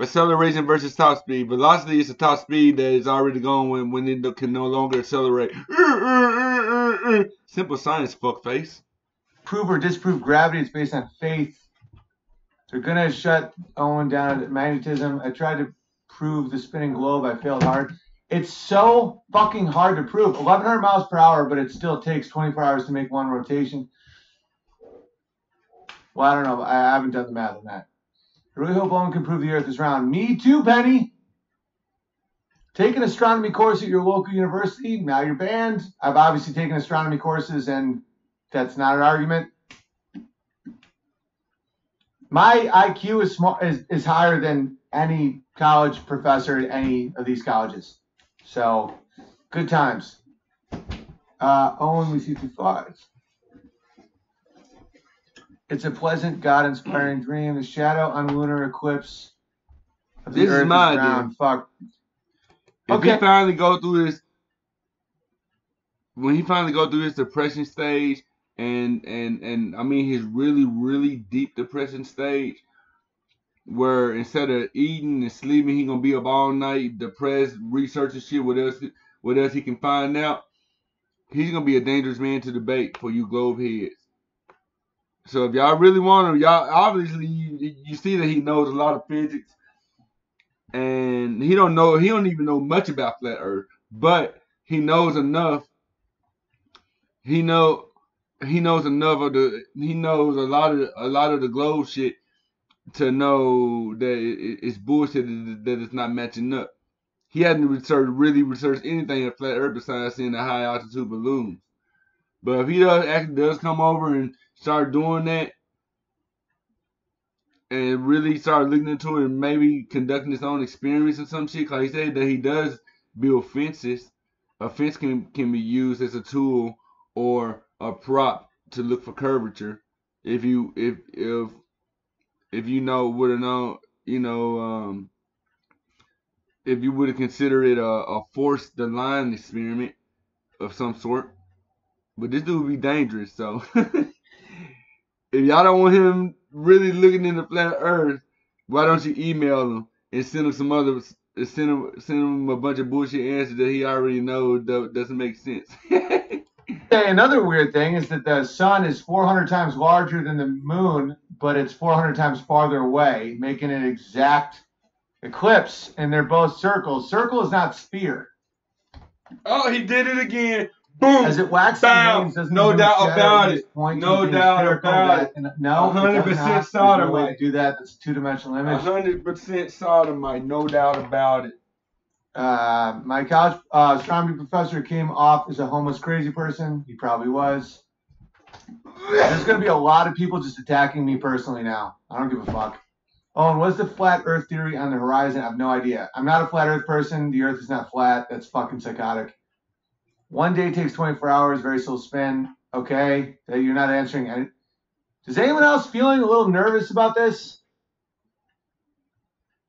Acceleration versus top speed. Velocity is the top speed that is already gone when it can no longer accelerate. Simple science, fuckface. Prove or disprove gravity is based on faith. They're gonna shut Owen down at magnetism. I tried to prove the spinning globe. I failed hard. It's so fucking hard to prove. 1,100 miles per hour, but it still takes 24 hours to make one rotation. Well, I don't know. I haven't done the math on that. I really hope Owen can prove the Earth is round. Me too, Penny. Take an astronomy course at your local university. Now you're banned. I've obviously taken astronomy courses, and that's not an argument. My IQ is higher than any college professor at any of these colleges. So, good times. Owen, we see through thoughts. It's a pleasant, God-inspiring dream. The shadow on lunar eclipse of the Earth is round. Fuck. If he finally go through this, when he finally go through this depression stage, and I mean his really, really deep depression stage, where instead of eating and sleeping, he gonna be up all night, depressed, researching shit, what else he can find out. He's gonna be a dangerous man to debate for you globe heads. So if y'all really want him, y'all obviously you see that he knows a lot of physics, and he don't even know much about flat Earth, but he knows enough. He knows a lot of the globe shit to know that it's bullshit, that it's not matching up. He hadn't really researched anything in flat Earth besides seeing the high altitude balloons. But if he does come over and start doing that, and really start looking into it, and maybe conducting his own experiments and some shit, because he said that he does build fences. A fence can be used as a tool or a prop to look for curvature. If you would have known, if you would have considered it a forced the line experiment of some sort. But this dude would be dangerous, so if y'all don't want him really looking into flat Earth, why don't you email him and send him a bunch of bullshit answers that he already knows doesn't make sense. Okay, another weird thing is that the sun is 400 times larger than the moon, but it's 400 times farther away, making an exact eclipse, and they're both circles. Circle is not sphere. Oh, he did it again. Boom. As it waxes and wanes, doesn't No the moon doubt shadow about just it. point to No being doubt spherical? about it. No, it does 100% not. There's no way sodomite. to do that. That's a two-dimensional image. 100% sodomite. No doubt about it. My college astronomy professor came off as a homeless crazy person. He probably was. There's going to be a lot of people just attacking me personally now. I don't give a fuck. Owen, what's the flat earth theory on the horizon? I have no idea. I'm not a flat earth person. The earth is not flat. That's fucking psychotic. One day takes 24 hours, very slow spin. Okay, you're not answering any. Is anyone else feeling a little nervous about this?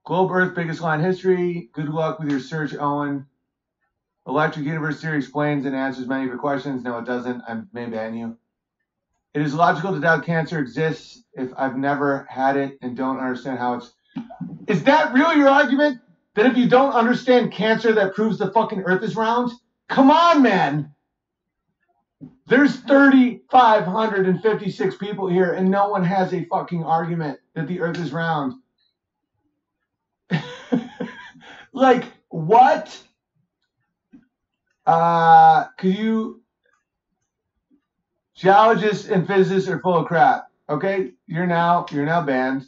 Globe Earth, biggest line history. Good luck with your search, Owen. Electric universe theory explains and answers many of your questions. No, it doesn't. I may ban you. It is logical to doubt cancer exists if I've never had it and don't understand how it's. Is that really your argument? That if you don't understand cancer, that proves the fucking earth is round? Come on, man. There's 3,556 people here, and no one has a fucking argument that the earth is round. Like, what? Could you... Geologists and physicists are full of crap. Okay, you're now banned.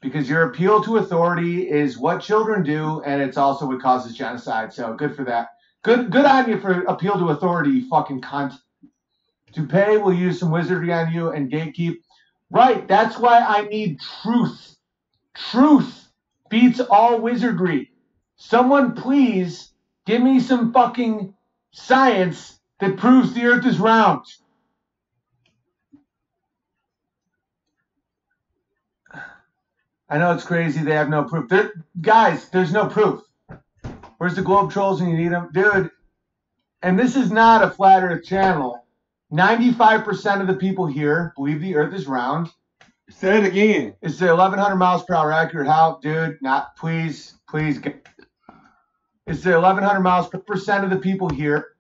Because your appeal to authority is what children do, and it's also what causes genocide. So good for that. Good on you for appeal to authority, you fucking cunt. Toupee will use some wizardry on you and gatekeep. Right, that's why I need truth. Truth beats all wizardry. Someone please give me some fucking science that proves the earth is round. I know it's crazy. They have no proof. Guys, there's no proof. Where's the globe trolls when you need them? Dude, and this is not a flat earth channel. 95% of the people here believe the earth is round. Say it again. Is the 1,100 miles per hour accurate? How? Dude, not please. It's the 1,100 miles per percent of the people here.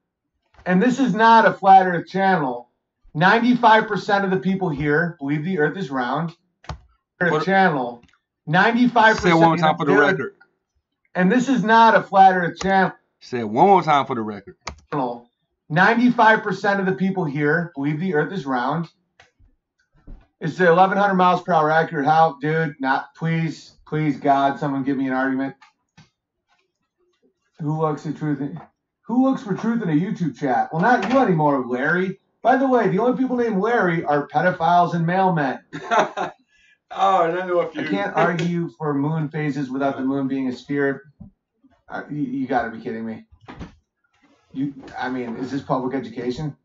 And this is not a flat earth channel. 95% of the people here believe the earth is round. Earth channel. 95%. Say it one more time for the record. And this is not a flat earth channel. Say it one more time for the record. 95% of the people here believe the earth is round. Is the 1,100 miles per hour accurate? How? Dude, not please, God, someone give me an argument. Who looks for truth in a YouTube chat? Well, not you anymore, Larry. By the way, the only people named Larry are pedophiles and mailmen. Oh, and I know a few. I can't argue for moon phases without the moon being a sphere. You got to be kidding me. Is this public education?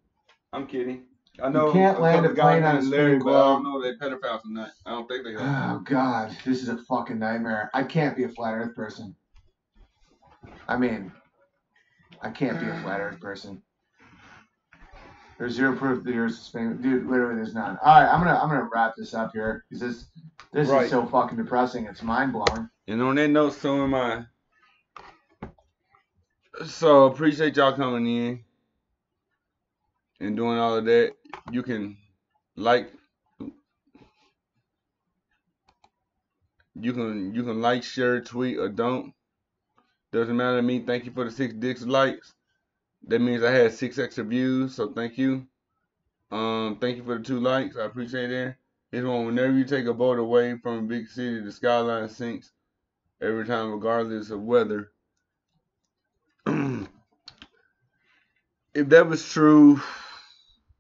I'm kidding. I know you can't land a plane on a spinning globe. I don't know if they're pedophiles or not. I don't think they are. Oh, God. This is a fucking nightmare. I can't be a flat earth person. I can't be a flat earth person. There's zero proof that the earth is spinning. Dude, literally there's none. All right, I'm gonna wrap this up here because this is so fucking depressing. It's mind-blowing. And on that note, so am I. So appreciate y'all coming in and doing all of that. You can like, share, tweet, or don't. Doesn't matter to me. Thank you for the 6 dislikes. That means I had 6 extra views, so thank you. Thank you for the 2 likes. I appreciate that. This one, whenever you take a boat away from a big city, the skyline sinks every time, regardless of weather. If that was true,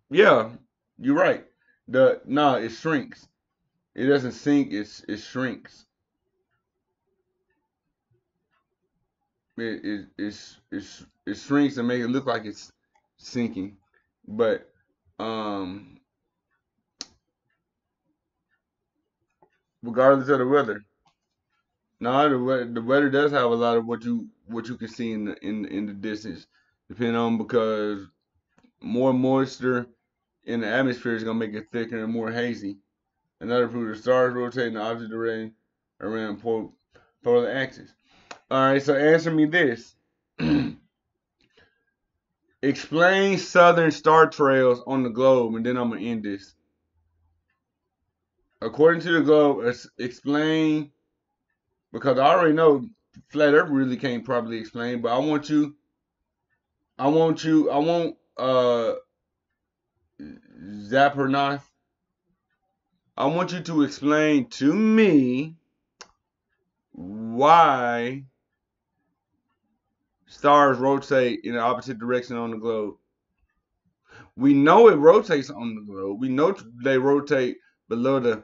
yeah, you're right. It shrinks. It doesn't sink. It shrinks. It shrinks and make it look like it's sinking, but regardless of the weather. No, the weather does have a lot of what you can see in the distance, depending on, because more moisture in the atmosphere is gonna make it thicker and more hazy. Another proof: the stars rotating the opposite direction around polar axis. All right, so answer me this: Explain southern star trails on the globe, and then I'm gonna end this. According to the globe, explain, because I already know flat Earth really can't properly explain, but I want Zapernath. I want you to explain to me why stars rotate in the opposite direction on the globe. We know it rotates on the globe. We know they rotate below the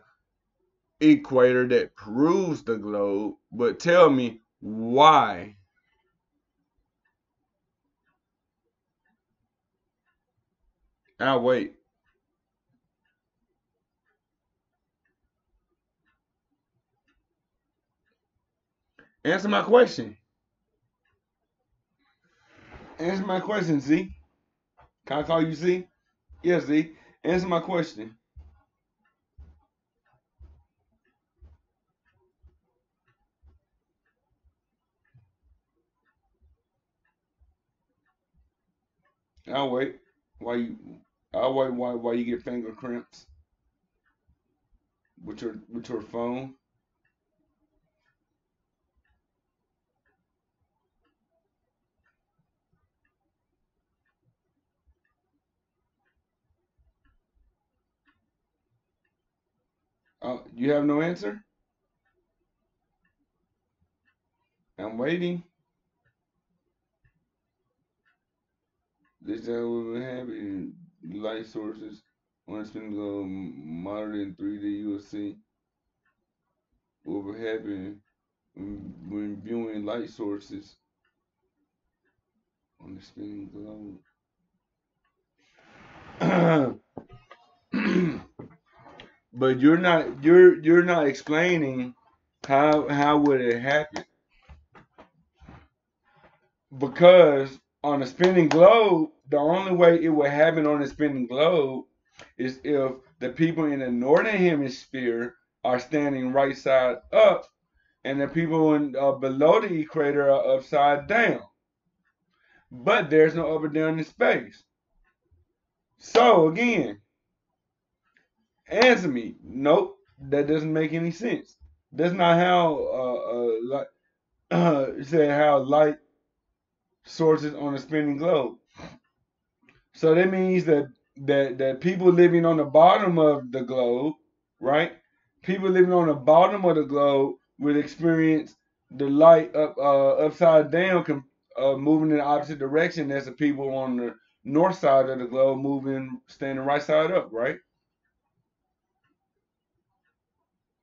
equator that proves the globe, but tell me why. I'll wait. Answer my question. Answer my question, Z. Can I call you Z? Yes, Z. Answer my question. I'll wait. Why you? I'll wait. Why you get finger cramps with your phone? You have no answer. I'm waiting. This is what will happen. Light sources on a spin globe modeled in 3D. You will see what will happen when viewing light sources on the spinning globe. But you're not explaining how would it happen, because on a spinning globe, the only way it would happen on a spinning globe is if the people in the northern hemisphere are standing right side up and the people below the equator are upside down. But there's no up or down in space. So again, answer me. Nope, that doesn't make any sense. That's not how said how light sources on a spinning globe. So that means that people living on the bottom of the globe, right? People living on the bottom of the globe would experience the light upside down, moving in the opposite direction as the people on the north side of the globe moving, standing right side up, right?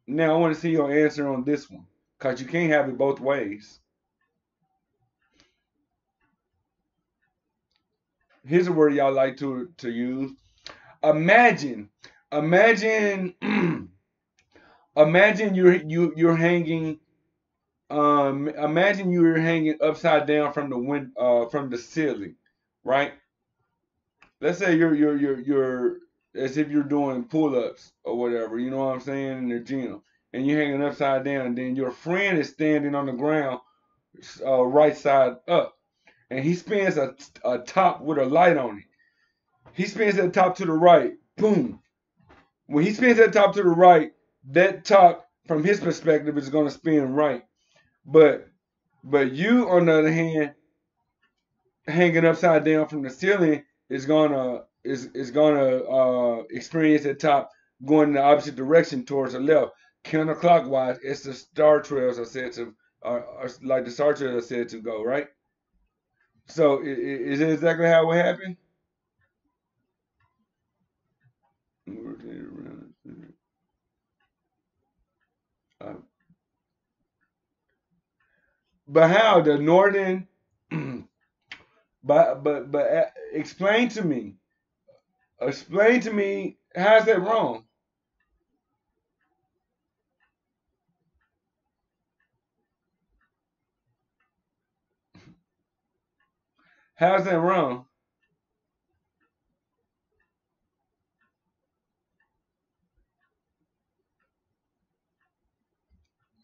Now I want to see your answer on this one, cause you can't have it both ways. Here's a word y'all like to use. Imagine, imagine, imagine you're hanging. Imagine you're hanging upside down from the from the ceiling, right? Let's say you're as if you're doing pull-ups or whatever. You know what I'm saying, in the gym, and you're hanging upside down, and then your friend is standing on the ground, right side up, and he spins a top with a light on it. He spins that top to the right. Boom. When he spins that top to the right, that top from his perspective is going to spin right. But you, on the other hand, hanging upside down from the ceiling is gonna experience that top going in the opposite direction towards the left, counterclockwise. It's the star trails are said to, like the star trails are said to go right. So is it exactly how it happened? Uh, But how the northern? But explain to me. Explain to me, how's that wrong? How's that wrong?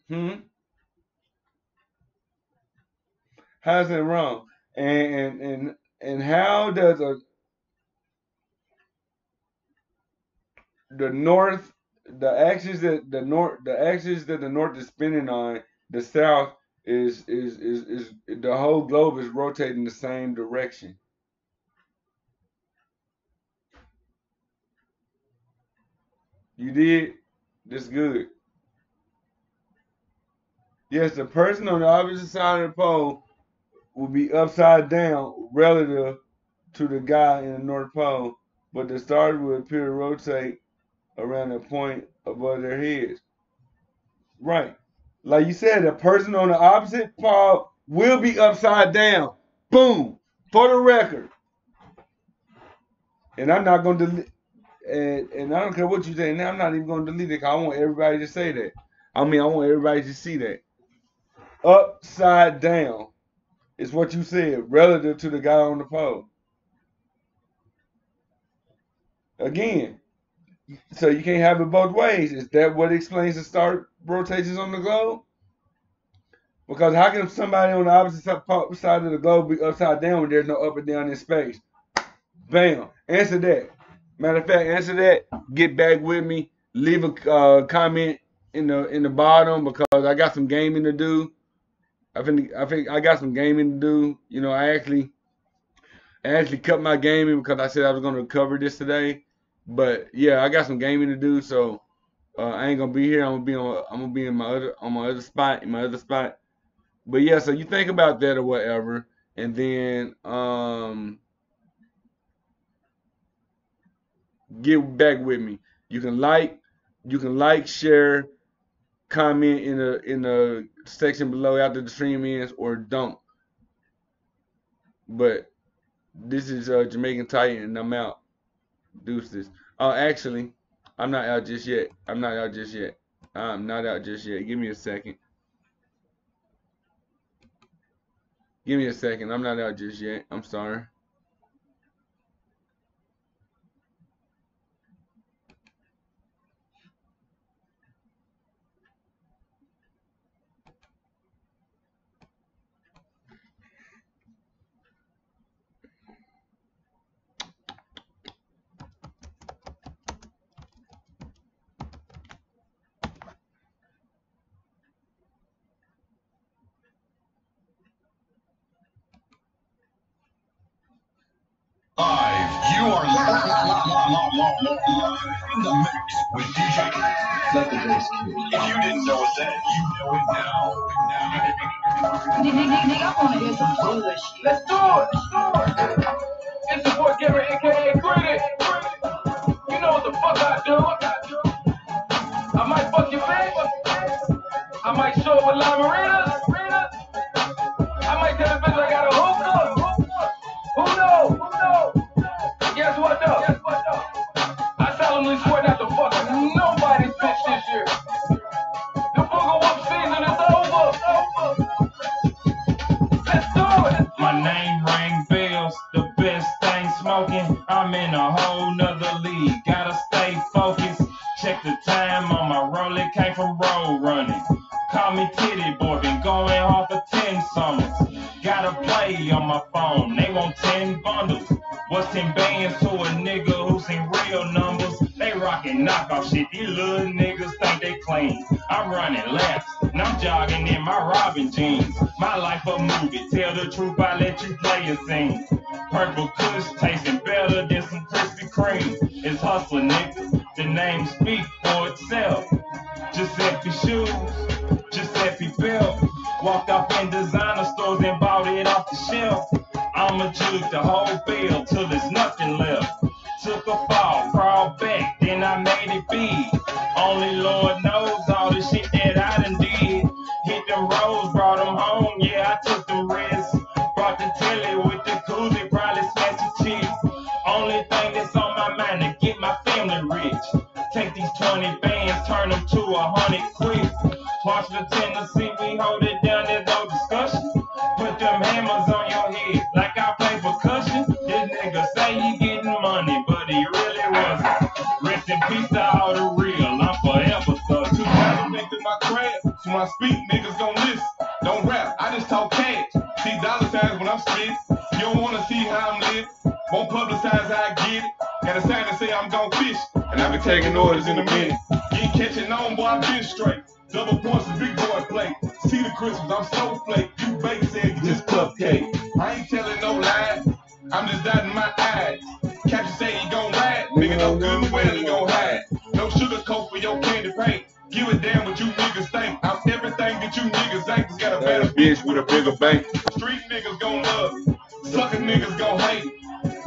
Hmm. How's that wrong? And And how does the north, the axis that the north is spinning on, the south is the whole globe is rotating the same direction. You did? That's good. Yes, the person on the opposite side of the pole will be upside down relative to the guy in the North Pole, but the stars will appear to rotate around a point above their heads. Right. Like you said, the person on the opposite pole will be upside down. Boom. For the record. And I'm not going to delete, and I don't care what you say now, I'm not even going to delete it because I want everybody to say that. I mean, I want everybody to see that. Upside down is what you said relative to the guy on the pole. Again, so you can't have it both ways. Is that what explains the star rotations on the globe? Because how can somebody on the opposite side of the globe be upside down when there's no up and down in space? Bam. Answer that. Matter of fact, answer that. Get back with me. Leave a comment in the bottom because I got some gaming to do. I think I got some gaming to do. You know, I actually cut my gaming because I said I was going to cover this today. But yeah, I got some gaming to do, so I ain't gonna be here. I'm gonna be in my other spot, But yeah, so you think about that or whatever, and then get back with me. You can like, share, comment in the section below after the stream ends, or don't. But this is Jamaican Titan, and I'm out. Deuces. Actually, I'm not out just yet. I'm not out just yet. Give me a second. I'm not out just yet. I'm sorry. Live, you are live in the mix with DJ. Let the bass kick. If you didn't know it then, you know it now. I want to hear some bullshit. Let's do it. It's your boy Gary, aka Gritty. You know what the fuck I do. I might fuck your bitch. I might show up with La Marinas. I might tell the bitch I got a hookah. Who knows? Guess what though? I solemnly swear not to fuck nobody's bitch this year. The booger whoop season is over. Let's do it. My name rang bells, the best thing smoking. I'm in a whole nother league, gotta stay focused. Check the time on my roll, it came from road running. Call me Titty Boy, been going hard for 10 summers. Gotta play on my phone, they want 10 bundles. What's 10 bands to a nigga who seen real numbers? They rockin' knockoff shit, these little niggas think they clean. I'm running laps, and I'm jogging in my Robin jeans. My life a movie, tell the truth, I let you play a scene. Purple Kush tasting better than some Krispy Kreme. It's hustler, nigga, the name speak for itself. Giuseppe shoes, Giuseppe belt. Walked off in designer stores and bought it off the shelf. I'ma juke the whole bill till there's nothing left. Took a fall, crawled back, then I made it big. Only Lord knows all the shit that I done did. Hit them roads, brought them home, yeah, I took the risks. Brought the telly with the koozie, probably smashed the chicks. Only thing that's on my mind to get my family rich. Take these 20 bands, turn them to 100 quick. Washington, Tennessee, we hold it down, there's no discussion. Put them hammers on your head like I play percussion. This nigga say he getting money, but he really wasn't. Rest in peace to all the real, I'm forever stuck. 2,000 been through my crib, so when I speak, niggas gon' listen. Don't rap, I just talk cash. See, dollars hypnotized when I'm spit. You don't wanna see how I'm lit. Won't publicize how I get it. Got a sign to say I'm gon' fish, and I be taking orders in a minute. You ain't catching on, boy, I been straight. Double points and big boy play. See the Christmas, I'm so flake. You bake said you just cupcake. I ain't telling no lies, I'm just dotting my eyes. Captain say he gon' ride, nigga know good and well he gon' hide. No sugar coat for your candy paint. Give a damn what you niggas think. I'm everything that you niggas ain't. Just got a better bitch with a bigger bank. Street niggas gon' love, sucker niggas gon' hate.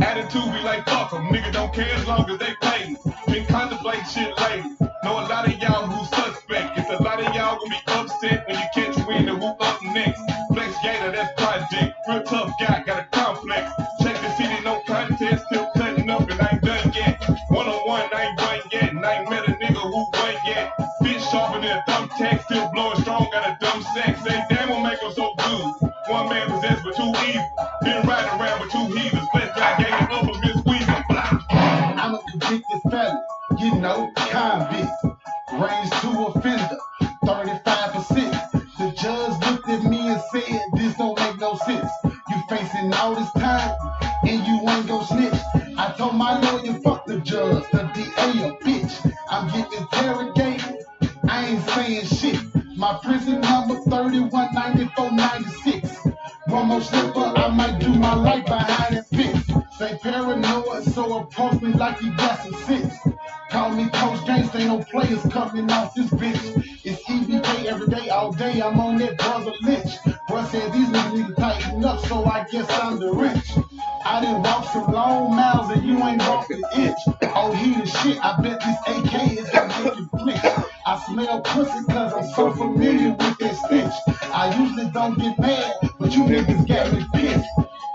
Attitude be like fuck 'em, nigga don't care as long as they pay. Been contemplating shit lately. Know a lot of y'all who suspect. It's a lot of y'all gonna be upset when you catch wind of who up next. Flex Gator, that's project. Real tough guy, got a complex. Check the city, no contest. Still cutting up and I ain't done yet. One-on-one, I ain't won yet. And I ain't met a nigga who won yet. Bitch sharper than a thumbtack. Still blowing strong, got a dumb sack. Say damn what make 'em so good. One man possessed with two evil. Been riding around with two heathens. Flex guy gave it up a misweaving. I'm a convicted felon, you know, convict. Range 2 offender, 35%. The judge looked at me and said, this don't make no sense. You facing all this time, and you ain't gon' snitch. I told my lawyer, fuck the judge, the DA a bitch. I'm getting interrogated, I ain't saying shit. My prison number 319496. One more slipper, I might do my life behind that fence. Say paranoid, so approach me like you got some sense. Call me Coach Gangsta, ain't no players coming off this bitch. It's EBK every day, all day, I'm on that brother Lynch. Bruh said these niggas need to tighten up, so I guess I'm the rich. I done walked some long miles and you ain't walked an inch. Oh, he the shit, I bet this AK is gonna make you flinch. I smell pussy cause I'm so familiar with that stench. I usually don't get mad, but you niggas got me pissed.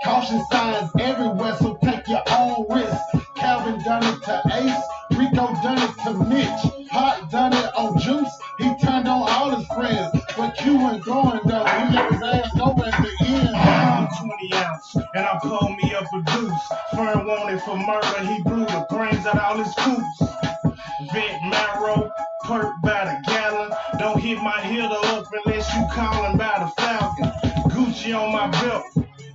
Caution signs everywhere, so take your own risk. Calvin done it to Ace, Rico done it to Mitch. Hot done it on Juice, he turned on all his friends. But Q ain't going though, he let his ass go at the end. I'm 20 ounce, and I pulled me up a deuce. Fern wanted for murder, he blew the brains out all his coops. Vent marrow, perk by the gallon. Don't hit my hitter up unless you callin' by the Falcon. Gucci on my belt,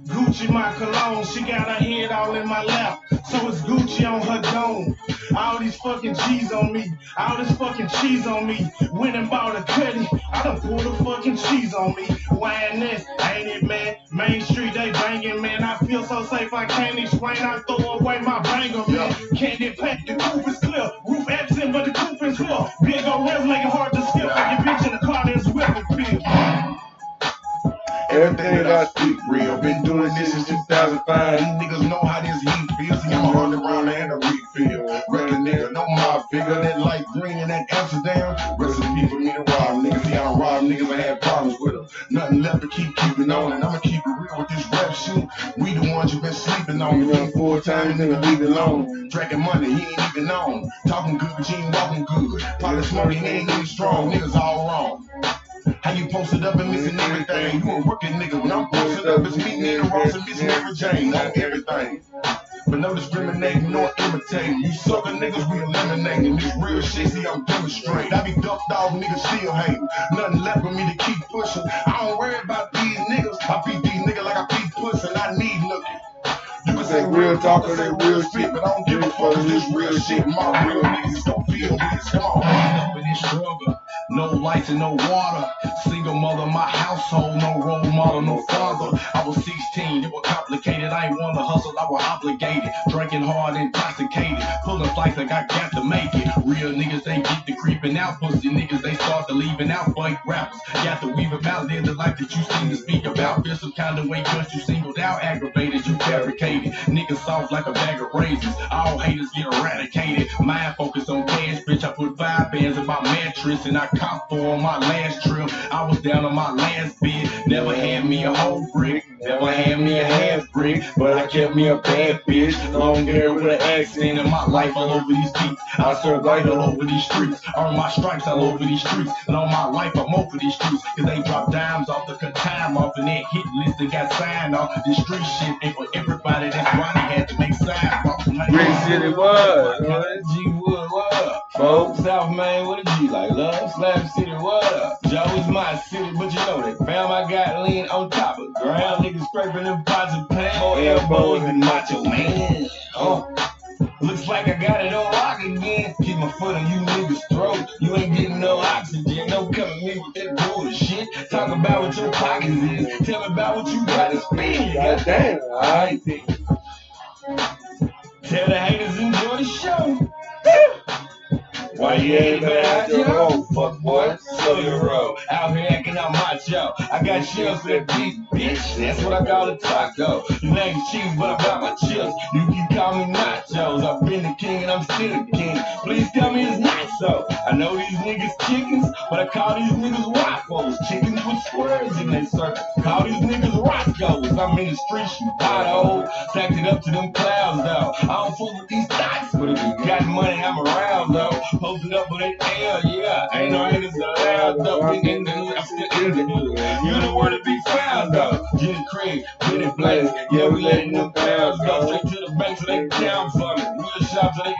Gucci my cologne. She got her head all in my lap, so it's Gucci on her dome. All these fucking cheese on me, all this fucking cheese on me. Went and bought a cutty, I done pulled the fucking cheese on me. YNS, ain't it man? Main Street, they banging, man. I feel so safe, I can't explain. I throw away my banger, man. Candy pack, the coupe is clear. Roof absent, but the coupe is clear. Big old rims make it hard to skip. Like your bitch in the car, there's whipping feel. Everything that I speak real. Been doing this since 2005. These niggas know how this heat feels. See, I'm a hundred round and a refill. Regular nigga know my figure. That light green and that Amsterdam. Recipe for me to rob niggas. See, I don't rob niggas. I have problems with them. Nothing left to keeping on. And I'ma keep it real with this rap shit. We the ones you been sleeping on. You run full time, nigga, leave it alone. Drinking money, he ain't even on. Talking good, but you ain't walking good. Probably smoking, he ain't even strong. Niggas all wrong. How you posted up and missing everything? You a rookie nigga. When I'm posted up, it's me, Nina Ross, and missing every Jane on everything. But no discriminating nor imitating. You sucker niggas, we eliminating. This real shit, see, I'm demonstrating. I be ducked off, niggas still hating. Nothing left for me to keep pushing. I don't worry about these niggas. I beat these niggas like I beat pussy, and I need looking. You can say real talk or say real shit, but I don't give a fuck if this real shit. My real niggas don't feel this. Come on. Up in this struggle, no lights and no water. Single mother, my household, no role model, no father. I was 16, it was complicated. I ain't wanna hustle, I was obligated. Drinking hard, intoxicated, pulling flights like I got to make it. Real niggas, they get to creeping out. Pussy niggas, they start to leaving out. Fake rappers, got to weave about. Live the life that you seem to speak about. Feel some kind of way, cause you singled out, aggravated, you fabricated. Niggas soft like a bag of raisins. All haters get eradicated. Mind focused on cash, bitch. I put 5 bands in my mattress and I copped 4 on my last trip. I was down on my last bid. Never had me a whole brick. Never had me a half brick. But I kept me a bad bitch. Long hair with an accent in my life all over these beats. I serve light all over these streets. Earn my stripes all over these streets. And all my life I'm over these streets. Cause they drop dimes off the time off and that hit list that got signed off. This street shit ain't for everybody. That's why they had to make sidewalks. Green City, what? G Wood, what? Folks, South Main, what a G like love, Slab City, what up? Joe is my city, but you know that fam, I got lean on top of ground. Niggas scraping them pots and pans, more elbows than Macho Man. Looks like I got it on lock again. Keep my foot on you niggas' throat. You ain't getting no oxygen. Don't come at me with that bullshit. Talk about what your pockets is. Tell me about what you got to spend. Goddamn, alright. Tell the haters enjoy the show. Why you ain't even out your road, fuck boy? Slow your road. Out here acting out macho. I got shells for that beef, bitch. That's what I call a taco. Your name's cheese, but I got my chips. You can call me nachos. I've been the king and I'm still the king. Please tell me it's not so. I know these niggas chickens, but I call these niggas waffles. Chickens with squares in their circle. Call these niggas Roscoe's. I'm in the streets, you pothole. Stacked it up to them clouds, though. I don't fool with these thoughts, but if you got money, I'm around, though. Posted up with that L, yeah. Ain't no haters allowed, though. I'm still in the hood. You the word to be found, though. Jenny Craig, Benny Blaze. Yeah, we letting them pounds go straight to the bank so they down for me. Real shop so they